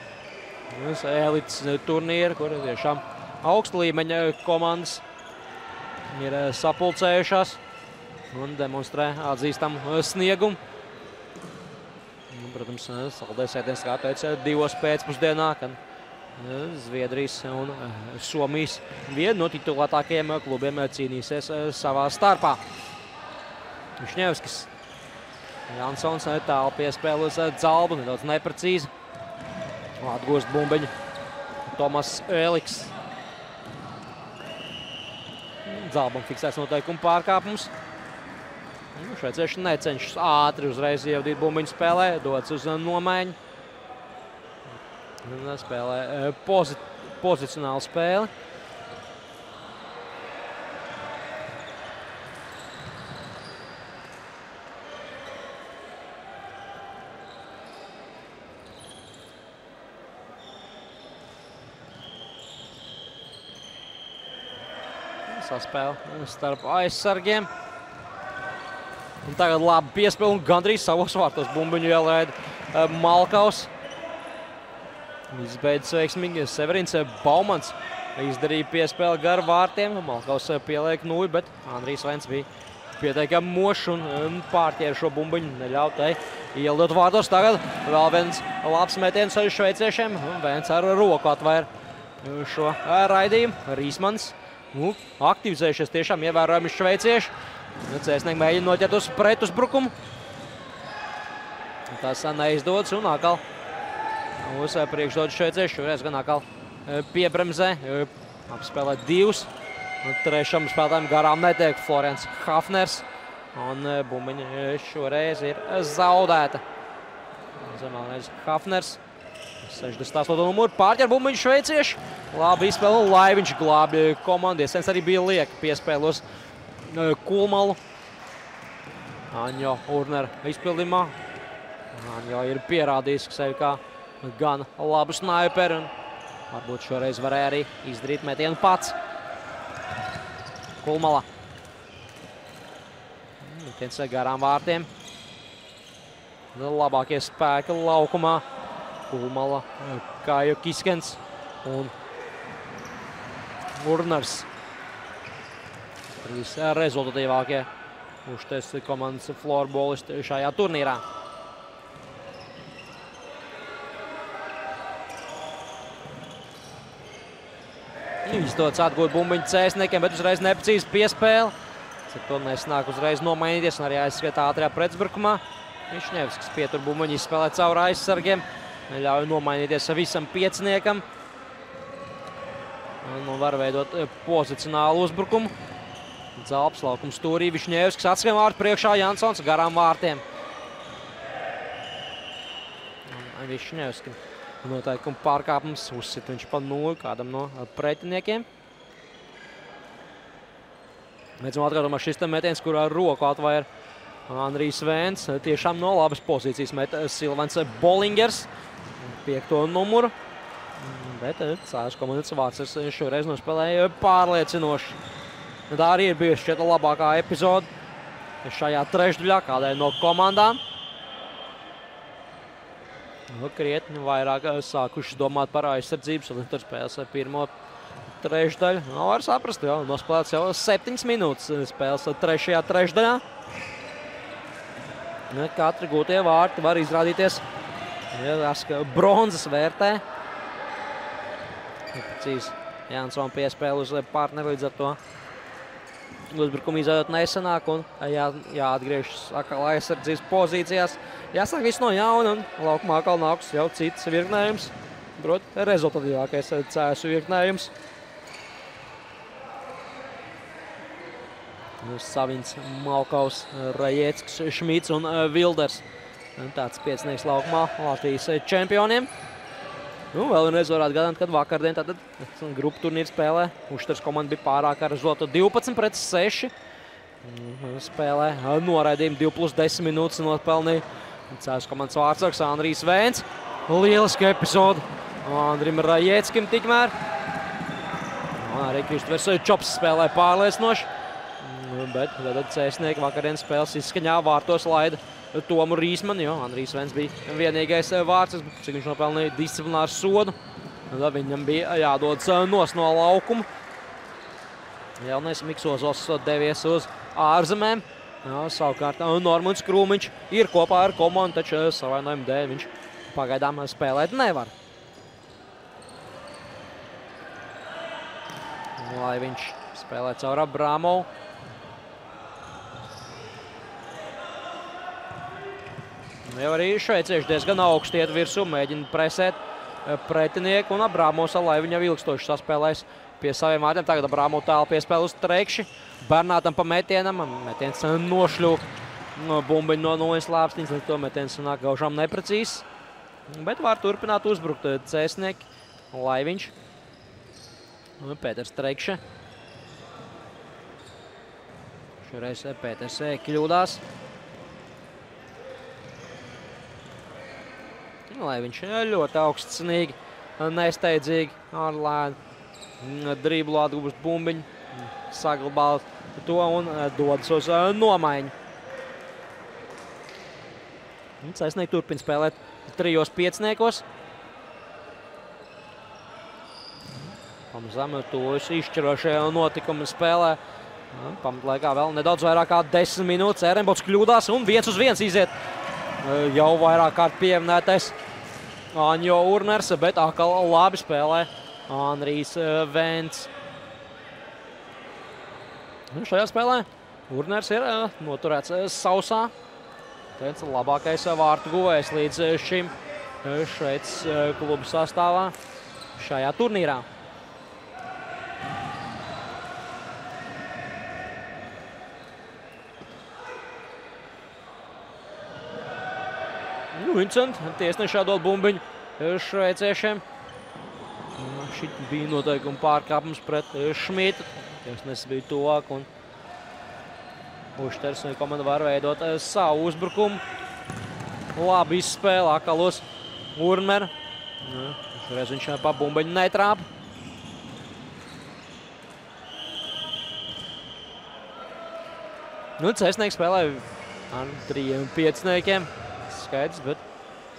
Elites turnīru, kur tiešām augsta līmeņa komandas ir sapulcējušās un demonstrē atzīstamu sniegumu. Protams, saldais ēdiens, kā teica, 2 pēcpusdienā, kad Zviedrijas un Somijas viena no titulētākajiem klubiem cīnīsies savā starpā. Višņevskis. Jansons tālu piespēle uz Dzalbu, nedaudz neprecīzi. Atgūst bumbiņu Tomas Eliks. Dzalbam fiksēts noteikumu pārkāpums. Šveicieši necenšas ātri uzreiz ievadīt bumbiņu spēlē, dodas uz nomaiņu. Spēlē pozicionālu spēli. Saspēle starp aizsargiem. Un tagad labi piespēle un gandrīz savos vārtos bumbiņu ielaida Malkaus. Izbeidz veiksmīgi Severins Baumans izdarīja piespēli gar vārtiem. Malkaus pieliek nūju, bet Andrijs Vents bija pieteikami mošs un pārķēra šo bumbiņu, neļauj tai ielidot vārtos. Tagad vēl viens labs metiens šveiciešiem. Viens ar roku atvēr šo raidījumu. Rīsmans aktivizējušies tiešām ievērojami šveicieši. Cēsnieki mēģina noķert uz pretuzbrukumu. Tas neizdodas un atkal uz priekšdodu šveicieši. Šoreiz gan atkal piebremzē. Apspēlē divus. Trešam spēlētājiem garām netiek Florians Hafners. Un bumbiņa šoreiz ir zaudēta. Zemēlreiz Hafners. 68. numuru pārķer bumbiņu šveicieši. Labi izspēle un Laiviņš glābj komandu. Iesens arī bija lieka piespēlos Kulmalu. Aņo Urnera izpildījumā. Aņo ir pierādījis sevi kā gan labu snaiperi. Varbūt šoreiz varēja arī izdarīt metienu pats. Kulmala. Metiens garām vārtiem. Labākie spēki laukumā. Kulmala, Kāju Kiskens un Urners. Trīs rezultatīvākie Uštes komandas florbolisti šajā turnīrā. Izdodas atgūt bumbiņu cēsniekiem, bet uzreiz neprecīzi piespēle. Ar to nesnāk uzreiz nomainīties un arī aizskriet ātrajā pretuzbrukumā. Višņevskis pietur bumbiņu, izspēlē caur aizsargiem. Ļauj nomainīties visam pieciniekam. Un var veidot pozicionālu uzbrukumu. Dzalps laukums stūrī, Višņevskis atskrien vārtu priekšā, Jansons garām vārtiem. Višņevskim noteikumu pārkāpums, uzsit viņš pa 0 kādam no pretiniekiem. Redzam atkārtumā šis metiens, kur ar roku atvair Andrijs Vēns. Tiešām no labas pozīcijas met Silvans Bolingers, 5. numuru. Bet Cēsu komandas Vācers šoreiz nospēlēja pārliecinoši. Tā arī ir bijusi šķiet labākā epizode šajā trešdaļā kādai no komandām. Krietni vairāk sākuši domāt par aizsardzības un tur spēles pirmo trešdaļu. Var saprast, jau nospēlēts jau 7 minūtes spēles trešajā trešdaļā. Katri gūtie vārti var izrādīties bronzas vērtē. Precīzi Jansona piespēle uz partneri līdz ar to. Uzbrukumu izējot nesanāk un jāatgriežas atkal aizsardzības pozīcijās. Jāsāk viss no jauna un laukumā atkal nāks jau cits virknējums. Proti, rezultatīvākais Cēsu virknējums. Savins, Malkaus, Rajecks, Šmits un Vilders. Tāds piecinieks laukumā Latvijas čempioniem. Vēl vienreiz var atgādāt, kad vakardien tātad grupu turnīru spēlē Ušters komanda bija pārāk ar zotu 12-6. Spēlē noraidījumu 2+10 minūtes nopelnīja Cēsu komandas vārdsargs Andrijs Vēns. Lieliska epizode Andrim Rajeckim tikmēr. Arī Kristofers Čops spēlē pārliecinoši. Bet cēsnieki vakardienas spēles izskaņā vārtos laida Tomu Rīsmanu, jo Andrijs Vēns bija vienīgais vārds, cik viņš nopelnīja disciplināru sodu. Viņam bija jādodas nos no laukuma. Jaunais Miksozos devies uz ārzemēm. Savukārt Normunds Krūmiņš ir kopā ar komandu, taču savainojumu dēļ viņš pagaidām spēlēt nevar. Lai viņš spēlē caur Abramovu. Jau arī šveicieši diezgan augsti iet virsū, mēģina presēt pretinieku un Abramovs ar Laiviņu jau ilgstoši saspēlēs pie saviem vārtiem. Tagad Abramovu tālu piespēle uz Trekši. Bernātam pa metienam. Metiens nošļūk bumbiņu no nojas lāpstiņas, līdz to metiens nāk gaužām neprecīzs. Bet var turpināt uzbrukt cēsnieki. Laiviņš. Pēters Trekše. Šoreiz Pēters kļūdās. Lai viņš ļoti augstsinīgi, nesteidzīgi, ar lēnu driblu atgūst bumbiņu, saglabāt to un dodas uz nomaiņu. Cēsnieki turpina spēlēt 3 pieciniekos. Pamazām tuvojas izšķirošajā notikuma spēlē. Pamatlaikā vēl nedaudz vairāk kā 10 minūtes. Ērenbots kļūdās un 1-1 iziet jau vairāk kārt pieminētais Anjo Urners, bet atkal labi spēlē Anrijs Vents. Šajā spēlē Urners ir noturēts sausā. Tāds labākais vārtu guvējs līdz šim Šveices klubu sastāvā šajā turnīrā. Vincent, tiesnešā dod bumbiņu šveiciešiem. Šit bija noteikuma pārkāpums pret Šmītu. Tiesnesis bija tuvāk un Ušters komanda var veidot savu uzbrukumu. Labi izspēle akalos Urmer. Šreiz viņš pa bumbiņu netrāpa. Cēsnieks spēlē ar 3 pieciniekiem. Skaidrs, bet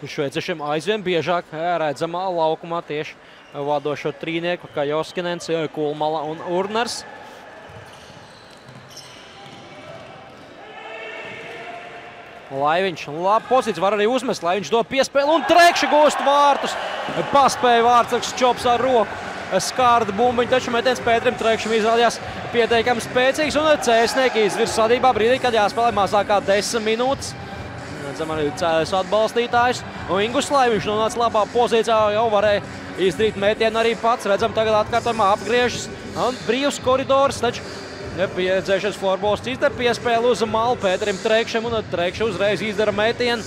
šveiciešiem aizvien biežāk redzamā laukumā tieši vadošo trīnieku, kā Joskinens, Kulmala un Urners. Laiviņš, labi pozīcija, var arī uzmest, Laiviņš dod piespēli un Trekša gūst vārtus. Paspēja vārtsargs Čops ar roku. Skārda bumbiņu, taču metiens Pēterim Trekšam izrādījās pieteikami spēcīgs un cēsnieki izvirs sadībā brīdī, kad jāspēlē mazāk kā 10 minūtes. Redzam arī cēlēs atbalstītājs. Un Ingus Laiviņš nonāca labā pozīcijā, jau varēja izdarīt metienu arī pats. Redzam, tagad atkārtojumā apgriežas. Un brīvs koridors, taču pieredzējušies florbolists izdara piespēli uz malu Pēterim Trekšam un Trekša uzreiz izdara metienu.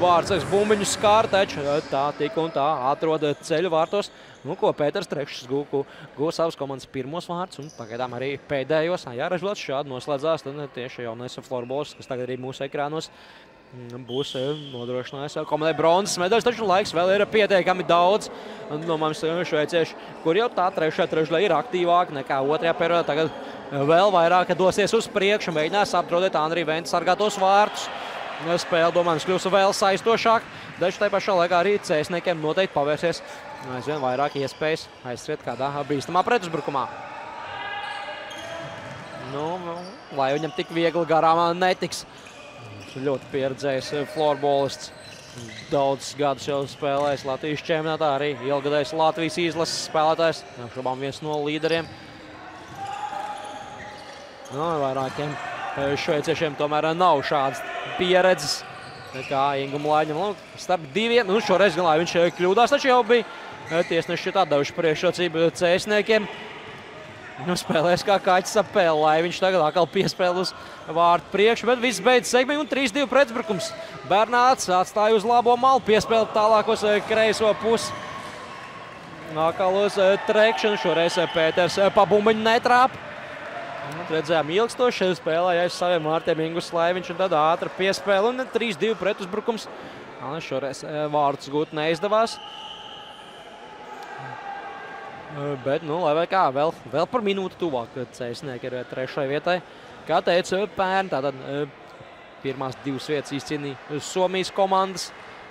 Vārtsargs bumbiņu skāra, taču tā tik un tā atrod ceļu vārtos. Ko Pēters Trekšs guva savas komandas pirmos vārtus un pagaidām arī pēdējos. Jā, rezultāts šādi noslēdzās. Tad tieši jaunais florbolists, kas tagad arī mūsu ekrānos būs nodrošinājis komandai bronzas medaļas, taču laiks vēl ir pietiekami daudz. No mums šveicieši, kur jau tā trešā ir aktīvāka nekā otrajā periodā, tagad vēl vairāk dosies uz priekšu, mēģinās apdraudēt Anrija Venta sargātos vārtus. Spēle, domājams, kļūs vēl saistošāk, taču tai pašā laikā arī cēsniekiem noteikti pavērsies aizvien vairāk iespējas aizskriet kādā bīstamā pretuzbrukumā. Lai viņam tik viegli garām netiks. Ļoti pieredzējis florbolists. Daudz gadus jau spēlējis Latvijas čempionātā, arī ilgadējis Latvijas izlases spēlētājs. Šobām viens no līderiem. Vairākiem šveiciešiem tomēr nav šādas pieredzes kā Ingum Laiņam. Starp diviem, šoreiz gan viņš kļūdās, taču jau bija tiesneši atdevuši priekšrocību cēsniekiem. Spēlēs kā kaķis ap pēli, Laiviņš tagad atkal piespēl uz vārtu priekšu, bet viss beidz segmenti un 3-2 pretuzbrukums. Bernāts atstāja uz labo malu, piespēl tālākos kreiso pusi. Atkal uz Trekšanu, šoreiz Pēters pa bumbiņu netrāpa. Redzējām ilgstoši spēlēja aiz saviem vārtiem Ingus Laiviņš un tad ātra piespēle un 3-2 pretuzbrukums. Šoreiz vārtus gūt neizdevās. Bet, lai vai kā, vēl par minūti tuvāk cēsnieki ir trešai vietai. Kā teica pērn, tātad pirmās 2 vietas izcīnīja Somijas komandas.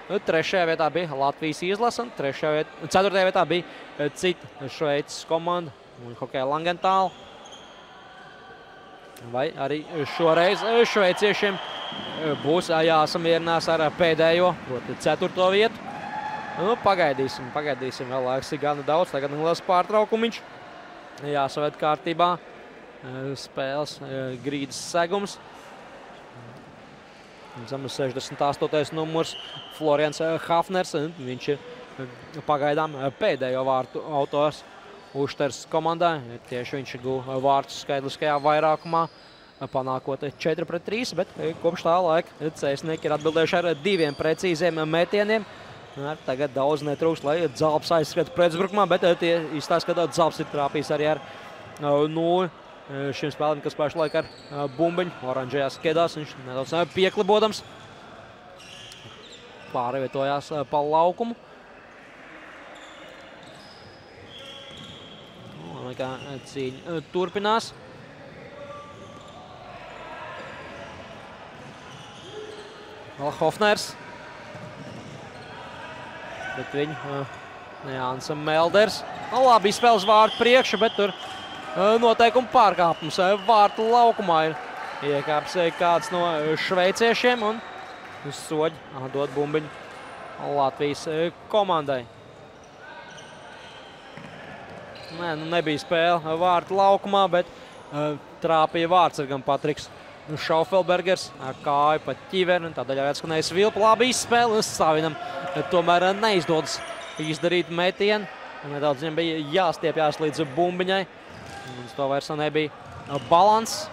Trešajā vietā bija Latvijas izlase un 4. vietā bija cita Šveices komanda un Hokeja Langentāla. Vai arī šoreiz šveiciešiem būs jāsamierinās ar pēdējo, proti 4. vietu. Pagaidīsim, vēl laiks ir gana daudz, tagad liels pārtraukumiņš. Jāsavēd kārtībā spēles grīdas segums. 68. numurs Florians Hafners, viņš ir pagaidām pēdējo vārtu autors Ušters komandai. Tieši viņš guva vārtus skaitliskajā vairākumā, panākot 4-3, bet kopš tā laika cēsnieki ir atbildējuši ar 2 precīziem metieniem. Tagad daudz netrūkst, lai Dzalps aizskriet pretuzbrukumā, bet tie izstāsta, ka Dzalps ir trāpījis arī ar 0 šim spēlēm, kas pašlaik ar bumbiņu oranžajās kedās. Viņš nedaudz pieklibodams pārvietojās pa laukumu. Cīņa turpinās. Vēl Hofners. Bet viņu Jānis Melders. Labi izspēles vārtu priekšu, bet tur noteikuma pārkāpums. Vārtu laukumā ir iekāps kāds no šveiciešiem un soļi dod bumbiņu Latvijas komandai. Nebija spēle vārtu laukumā, bet trāpīja vārtsargam Patriks Šaufelbergers ar kāju pa ķiveri. Tādēļ atskanēja svilpa. Labi izspēle. Savinam tomēr neizdodas izdarīt metienu. Nedaudz viņam bija jāstiepjās līdz bumbiņai. Uz to vairs nebija balans.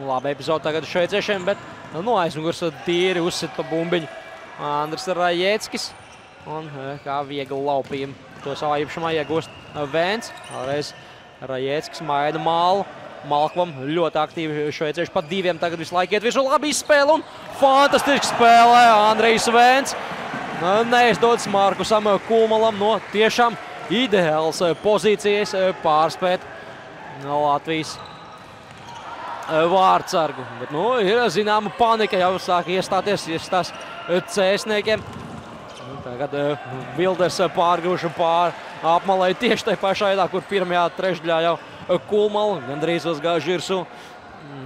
Labi epizode tagad šveiciešiem, bet aizmugurs tīri uzsit pa bumbiņu Andris Rajēckis. Un kā viegli laupījumi to savā īpašumā iegūst Vēns. Vēlreiz Rajēckis maina mālu. Malkvam ļoti aktīvi šveicieši pa diviem. Tagad visu laiku iet virsū. Labi izspēle un fantastiski spēlē Andrijs Vēns. Neizdodas Markusam Kulmalam no tiešām ideāls pozīcijas pārspēt Latvijas vārtsargu. Bet ir zināma panika, jau sāk iestāties cēsniekiem. Tagad Vilders pārgrūša apmalē tieši tajā pašā veidā, kur pirmajā trešdaļā jau Kulmalu gandrīz uzgāja virsū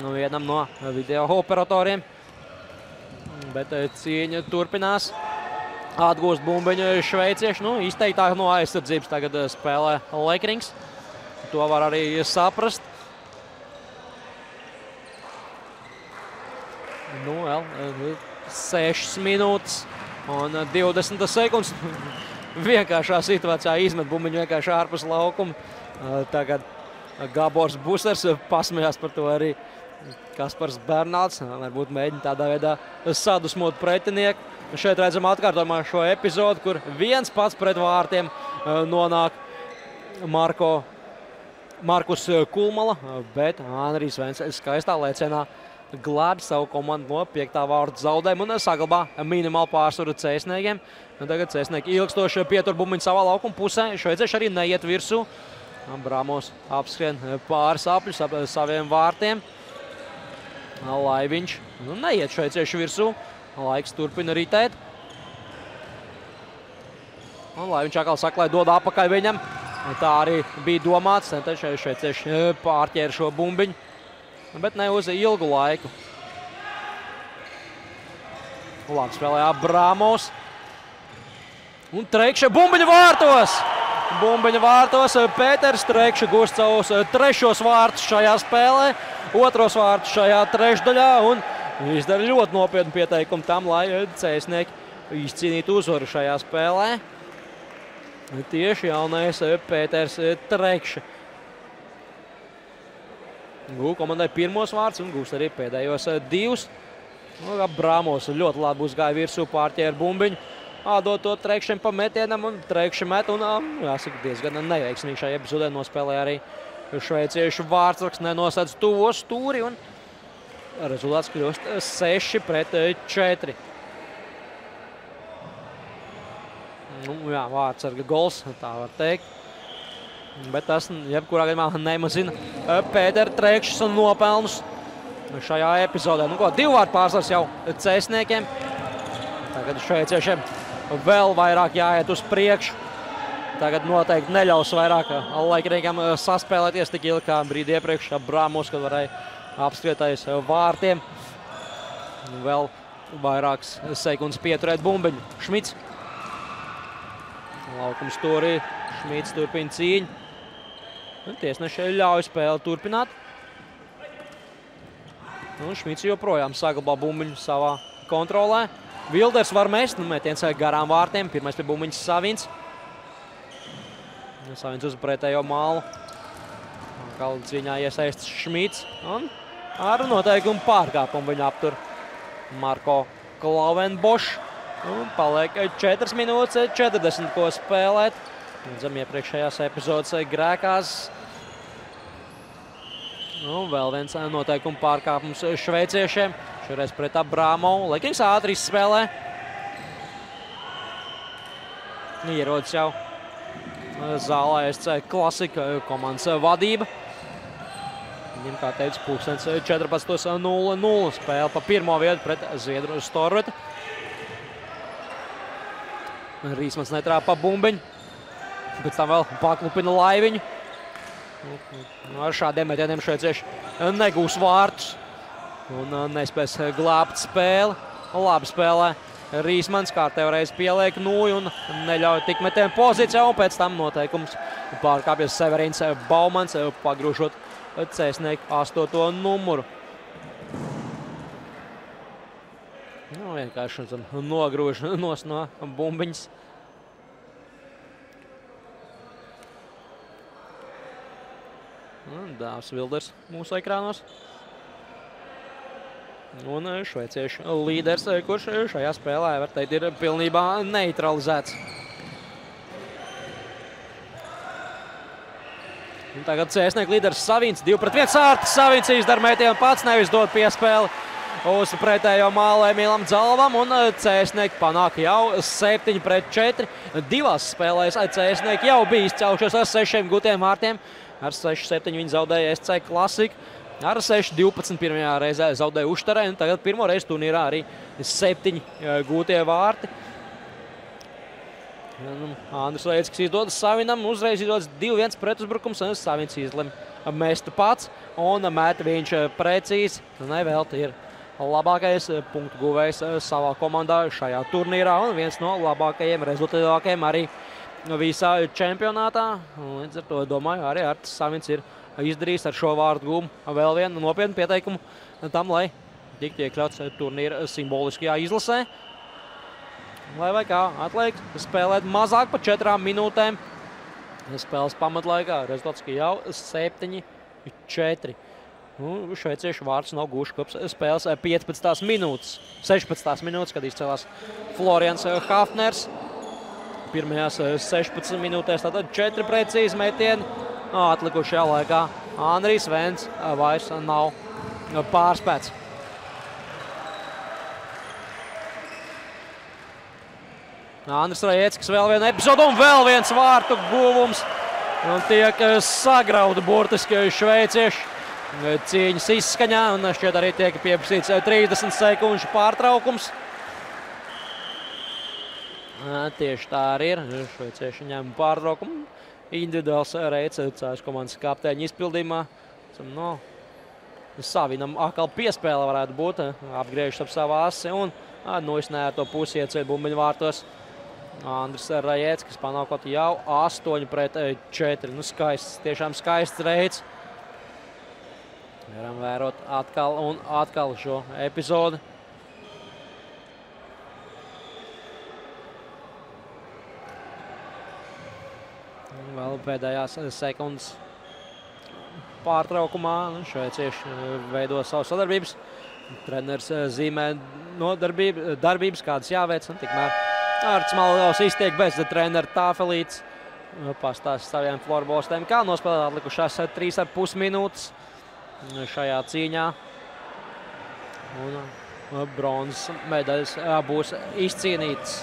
vienam no video operatoriem. Bet cīņa turpinās. Atgūst bumbiņu šveicieši. Izteiktāk no aizsardzības tagad spēlē Lekrings. To var arī saprast. Vēl 6 minūtes un 20 sekundes. Vienkāršā situācijā izmet bumbiņu vienkārši ārpus laukuma. Tagad Gabors Busers pasmējās par to arī Kaspars Bernāts. Varbūt mēģina tādā veidā sadusmot pretinieku. Šeit redzam atkārtojumā šo epizodu, kur viens pats pret vārtiem nonāk Markus Kulmala, bet Andrijs Vēns skaistā lēcienā glābi savu komandu no 5. vārtu zaudējumu un saglabā minimālu pārsvaru cēsniekiem. Tagad cēsnieki ilgstoši pietur bumbiņu savā laukuma pusē. Šveicieši arī neiet virsū. Bramos apskrien pāris apļus ap saviem vārtiem. Lai viņš neiet šveicieši virsū. Laiks turpina ritēt. Un lai viņš atkal saka, lai dod apakaļ viņam. Tā arī bija domāts. Taču šveicieši pārķēra šo bumbiņu. Bet ne uz ilgu laiku. Labi spēlē Abramos. Un Trekša bumbiņa vārtos. Bumbiņa vārtos. Pēters Trekša gūst savus 3. vārtus šajā spēlē. 2. vārtus šajā trešdaļā. Un izdara ļoti nopietnu pieteikumu tam, lai cēsnieki izcīnītu uzvaru šajā spēlē. Tieši jaunais Pēters Trekša. Gūs komandai 1. vārds un gūs arī pēdējos 2. Brāmos ļoti labi uzgāja virsū, pārķēra bumbiņu. Dod to Trekšiem pa metienam un Trekši met un jāsaka diezgan neveiksmīgi šajā epizodē nospēlē arī šveiciešu vārtsargs, nenosedz tuvo stūri un rezultāts kļūst 6-4. Vārtsarga gols, tā var teikt. Bet tas jebkurā gadījumā nemazina Pētera Trekšas nopelnus šajā epizodē. 2 vārtu pārsvars jau cēsniekiem. Tagad šveiciešiem vēl vairāk jāiet uz priekšu. Tagad noteikti neļaus vairāk Lekrīgam saspēlēties tik ilgi kā brīdi iepriekš Brāmos, kad varēja apskriet aiz vārtiem. Vēl vairākas sekundes pieturēt bumbiņu. Šmits. Laukums stūrī. Šmits turpina cīņu. Tiesneši ļauj spēli turpināt. Šmits joprojām saglabā bumbiņu savā kontrolē. Vilders var mest, metiens garām vārtiem. Pirmais pie bumbiņas Savins. Savins uz pretējo mālu. Atkal cīņā iesaistas Šmits. Un ar noteikumu pārkāpumu viņa aptur Marko Klauenbošs. Paliek 4 minūtes 40, ko spēlēt. Redzam iepriekšējās epizodes grēkās. Vēl viens noteikumu pārkāpums šveiciešiem. Šoreiz pret Abramo. Lekrings ātri izspēlē. Ierodas jau zālē SC Klasika komandas vadība. Viņam, kā teica, 14:00 spēle pa 1. vietu pret Zviedru Storvetu. Rīsmans netrāpa bumbiņu. Pēc tam vēl paklupina Laiviņu. Ar šādiem metieniem šveicieši negūs vārtus. un nespēs glābt spēli. Labi spēlē Rīsmans, kārtējo reizi pieliek nūju un neļauj tik metiem pozīcijā, un pēc tam noteikums pārkāpjas Severīns Baumans, pagrūžot Cēsnieku 8. numuru. Vienkārši nogrūž nos no bumbiņas. Dāvs Vilders mūsu ekrānos. Un šveiciešu līderis, kurš šajā spēlē, var teikt, ir pilnībā neutralizēts. Un tagad Cēsnieku līderis Savins, 2-1 Sārtis. Savins izdara metienu pats, nevis dod piespēli uz pretējo mālu Emīlam Dzalvam, un Cēsnieki panāk jau 7-4. Divās spēlēs Cēsnieki jau bija izcēlušies ar 6 gūtiem vārtiem. Ar 6-7 viņi zaudēja SC Klasika. Ar 6-12 pirmajā reizē zaudēja Uštarē, un tagad pirmo reizi turnīrā arī 7 gūtie vārti. Andris Leicks izdodas Savinam, uzreiz izdodas 2-1 pretuzbrukums, un Savins izlem mest pats, un met viņš precīzi. Nevelti ir labākais punktu guvējs savā komandā šajā turnīrā, un viens no labākajiem, rezultatīvākajiem arī visā čempionātā. Līdz ar to, domāju, arī Artis Savins ir izdarījis ar šo vārdu gūmu vēl vienu nopietnu pieteikumu tam, lai tiktu iekļauts turnīra simboliskajā izlasē. Vai kā atliek spēlēt mazāk par 4 minūtēm. Spēles pamatlaikā rezultāts jau 7-4. Šveiciešu vārds nav guši kopš spēles 15 minūtes. 16 minūtes, kad izcēlās Florians Hafners. Pirmajās 16 minūtēs tātad 4 precīzi metieni. Atlikušajā laikā Andrijs Vens vairs nav pārspēts. Andris Rajeckis vēl viena epizoda un vēl viens vārtu guvums. Un tiek sagrauta burtiski šveicieši cīņas izskaņā, un šķiet arī tiek pieprasīts 30 sekundžu pārtraukums. Tieši tā arī ir. Šveicieši ņem pārtraukumu. Individuāls reids Cēšu komandas kapteiņa izpildījumā. Savinam atkal piespēle varētu būt. Apgriežas ap savu asi un noisnē ar to pusi ieceļ bumbiņu vārtos. Andris Rajeckis panākot jau 8-4. Skaists, tiešām skaists reids. Varam vērot atkal un atkal šo epizodi. Vēl pēdējās sekundes pārtraukumā šveicieši veido savu sadarbības. Treneris zīmē darbības, kādas jāveic. Tikmēr Arts Malgaus iztiek bez trenera tāfelītes. Pastāst saviem florbolistiem, kā nospēlēt atlikušās 3,5 minūtes šajā cīņā. Un bronzas medaļas būs izcīnītas.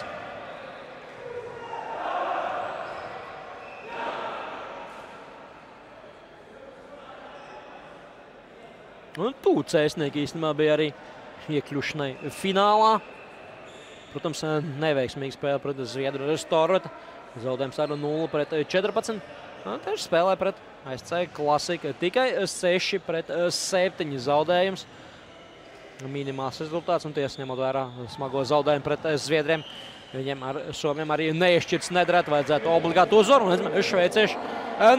Cēsnieki īstenībā bija arī iekļušanai finālā. Protams, neveiksmīgi spēle pret Zviedru Restorveta. Zaudējums ar 0-14. Tieši spēlē pret SC Klasika. Tikai 6-7 zaudējums. Minimāls rezultāts, un tiesa ņemot vērā smago zaudējumu pret Zviedriem. Viņiem ar Somiem arī neiešķirts nedarēt, vajadzētu obligātu uzvaru. Šveicieši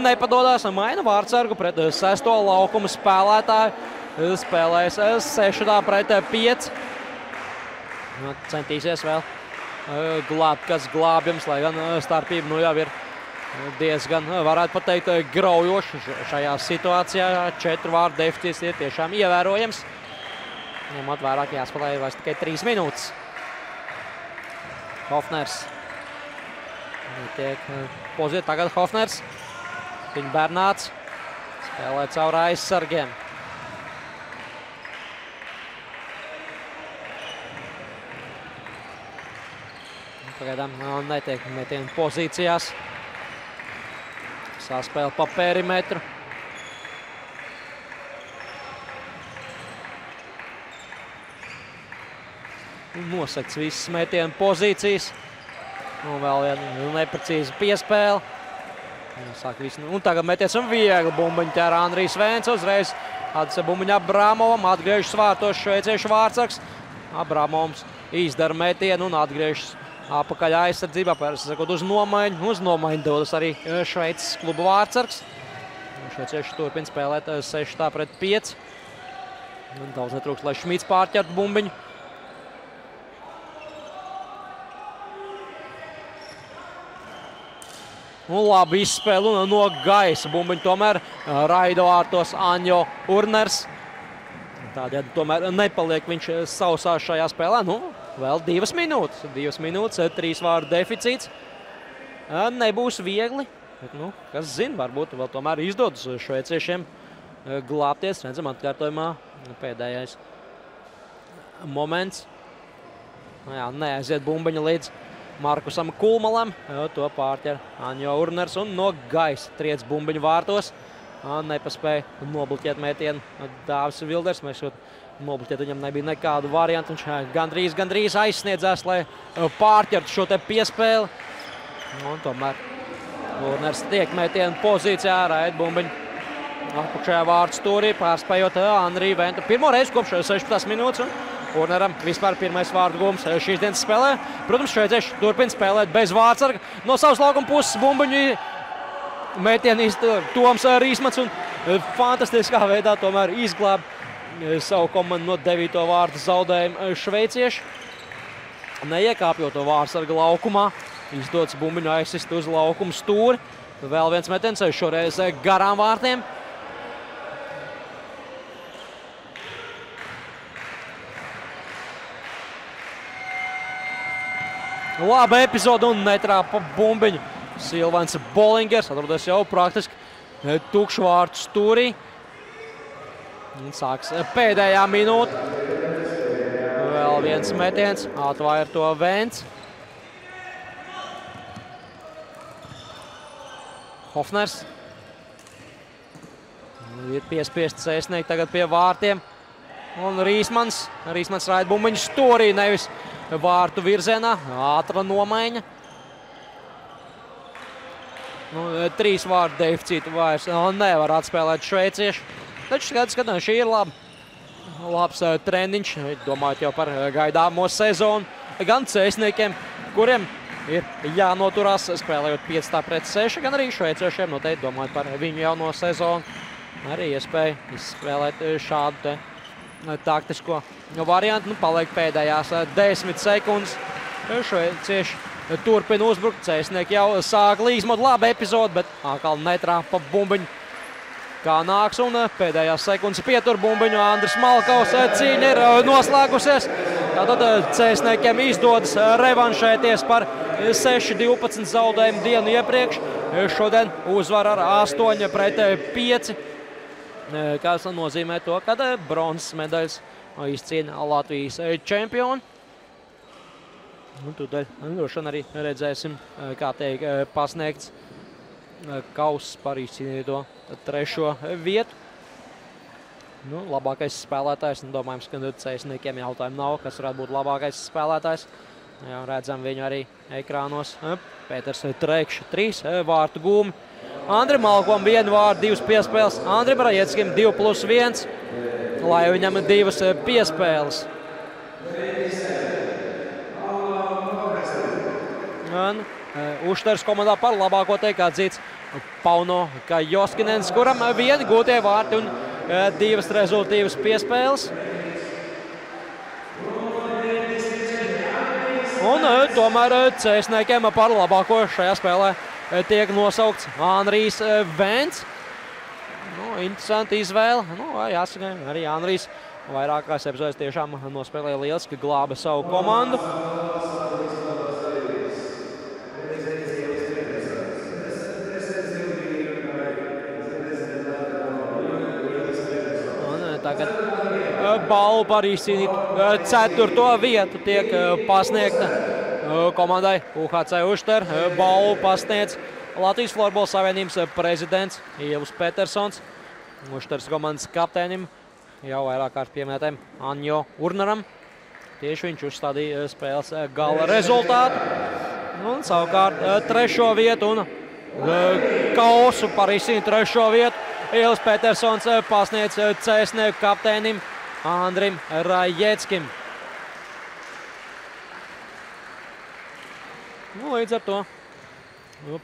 nepadodās, maina vārdsargu pret 6. laukuma spēlētāju. Spēlēs 6-5. Centīsies vēl glābt, kas glābjams, lai gan starpība jau ir diezgan, varētu pateikt, graujoši šajā situācijā. 4 vārdu deficīts ir tiešām ievērojams. Ņemot vairāk jāspēlē vairs tikai 3 minūtes. Hofners. Tiek poziet tagad Hofners. Viņa Bernāts spēlē caur aizsargiem. Pagaidām netiek metienu pozīcijās. Saspēle pa perimetru. Nosegts visas metienu pozīcijas. Un vēl viena neprecīza piespēle. Un tagad meties un viegli bumbiņu ķēra Andrijs Vēns. Uzreiz Atdese bumbiņu Abramovam, atgriežas vārtos šveiciešu Vārtsargs. Abramovs izdara metienu un atgriežas apakaļ aizsardzībā, sakot, uz nomaiņu dodas arī Šveices kluba Vārtsargs. Šveicieši turpina spēlēt 6-5. Daudz netrūks, lai Šmīts pārķertu bumbiņu. Un labi izspēle no gaisa bumbiņu tomēr raido ārtos Anjo Urners. Tādēļ tomēr nepaliek viņš sausā šajā spēlē. Vēl 2 minūtes. 2 minūtes, 3 vārdu deficīts. Nebūs viegli. Bet, kas zina, varbūt vēl tomēr izdodas šveiciešiem glābties. Redzam, atkārtojumā pēdējais moments. Neaiziet bumbiņa līdz Markusam Kulmalam. To pārķer Anjo Urners un no gaisa triec bumbiņu vārtos. Nepaspēja nobloķēt metienu Dāvis Vilders. Nobloķēt viņam nebija nekādu variantu. Viņš gandrīz aizsniedzās, lai pārķertu šo te piespēli. Un tomēr Urners tiek metienu pozīcijā, raid bumbiņu apakšējā vārtu stūrī, pārspējot Andriju Ventu. Pirmo reizi kopš 16 minūtes. Urneram vispār pirmais vārdu gūms šīs dienas spēlē. Protams, šveicieši turpina spēlēt bez Vārtsarga. No savas laukuma puses bumbiņu metienu Toms Rīsmans un fantastiskā veidā tomēr izglāb savu komandu no 9. vārdu zaudējumu šveicieši. Neiekāpjot to Vārtsarga laukumā, izdodas bumbiņu aizsist uz laukuma stūri. Vēl viens metiens šoreiz garām vārtiem. Laba epizode un netrāpa bumbiņu. Silvans Bolingers atrodas jau praktiski tukšu vārtu stūrī. Sāks pēdējā minūte. Vēl viens metiens, atvair to Vents. Hofners. Ir piespiests Cēsnieki tagad pie vārtiem. Un Rīsmans raid bumbiņu stūrī, nevis vārtu virzienā. Ātra nomaiņa. 3 vārdu deficītu vairs nevar atspēlēt šveicieši. Taču skaidrs, ka šī ir labs treniņš, domājot jau par gaidāmo sezonu. Gan Cēsniekiem, kuriem ir jānoturās spēlējot 5-6, gan arī šveiciešiem noteikti domājot par viņu jauno sezonu. Arī iespēja izspēlēt šādu taktisko variantu. Paliek pēdējās 10 sekundes. Šveicieši turpina uzbrukt. Cēsnieki jau sāk līzmot. Laba epizode, bet atkal netrāpa bumbiņu. Kā nāks un pēdējās sekundes pietur bumbiņu. Andris Malkaus cīņa ir noslēgusies. Tātad Cēsniekiem izdodas revanšēties par 6-12 zaudējumu dienu iepriekš. Šodien uzvar ar 8-5. Kas nozīmē to, ka bronzas medaļas izcīna Latvijas čempioni. Tūdaļ droši vien arī redzēsim, kā tiek pasniegts kauss par izcīnīto 3. vietu. Labākais spēlētājs, domājams, ka Cēsniekiem jautājumu nav, kas varētu būt labākais spēlētājs. Jā, redzam viņu arī ekrānos. Pēters Trekšs 3 vārtu gūmi. Andrim Malkom 1 vārdu, 2 piespēles. Andrim Rajeckim 2+1, lai viņam 2 piespēles. Ušters komandā par labāko tiek atzīts Pauno Kajoskinens, kuram 1 gūtie vārti un 2 rezultīvas piespēles. Un tomēr Cēsniekiem par labāko šajā spēlē tiek nosaukts Anrijs Vents. Interesanti izvēle. Jāsaka, arī Anrijs vairākās epizodēs tiešām nospēlēja lieliski, glāba savu komandu. Un tagad balvu par izcīnītu 4. vietu tiek pasniegta komandai UHC Ušter. Balvu pasniedz Latvijas Florbola savienības prezidents Ievs Petersons. Ušters komandas kapteinim jau vairāk kārt pieminētājiem Anjo Urneram. Tieši viņš uzstādīja spēles gala rezultātu. Un savukārt 3. vietu un kausu par izcīnītu 3. vietu Ilis Petersons pasniedz Cēsnieku kapteinim Andrim Rajeckim. Līdz ar to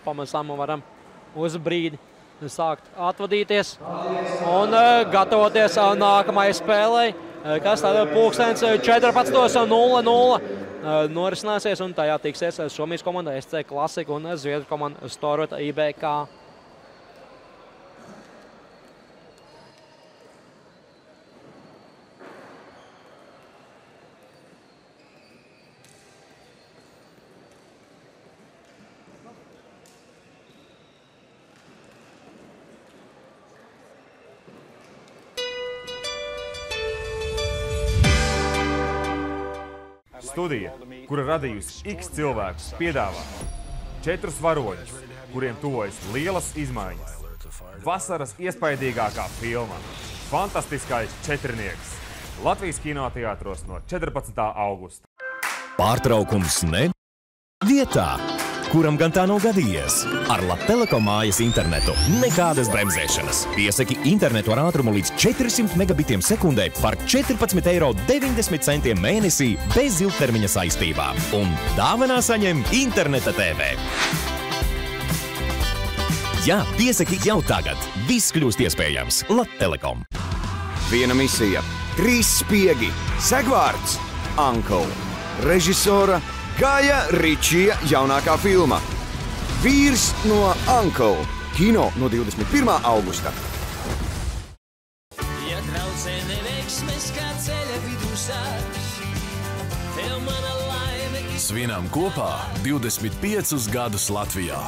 pamazām varam uz brīdi sākt atvadīties un gatavoties nākamajai spēlei, kas tāda 14:00 norisināsies, un tajā tiksies Somijas komanda SC Klasika un Zviedru komanda Storveta IBK. Studija, kura radījusi X cilvēkus, piedāvā 4 varoņus, kuriem tuvojas lielas izmaiņas. Vasaras iespaidīgākā filma Fantastiskais četrnieks. Latvijas kinoteātros no 14. augusta. Pārtraukums ne vietā, kuram gan tā nav gadījies. Ar Latelekom mājas internetu nekādas bremzēšanas. Piesaki internetu ar ātrumu līdz 400 megabitiem sekundē par 14,90 € mēnesī bez ilgtermiņa saistībām. Un dāvanā saņem interneta TV. Jā, piesaki jau tagad. Viss kļūst iespējams. Latelekom. Viena misija, 3 spiegi, segvārds Uncle. Režisora Gaja Ričija jaunākā filma Vīrs no Uncle. Kino no 21. augusta. Ja traucē neveiksmes kā ceļa vidū sāks, tev mana laime. Svinām kopā 25 gadus Latvijā.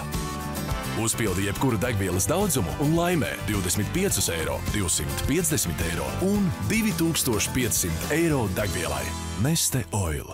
Uzpildi jebkuru degvielas daudzumu un laimē 25 €, 250 € un 2500 € degvielai. Neste Oil.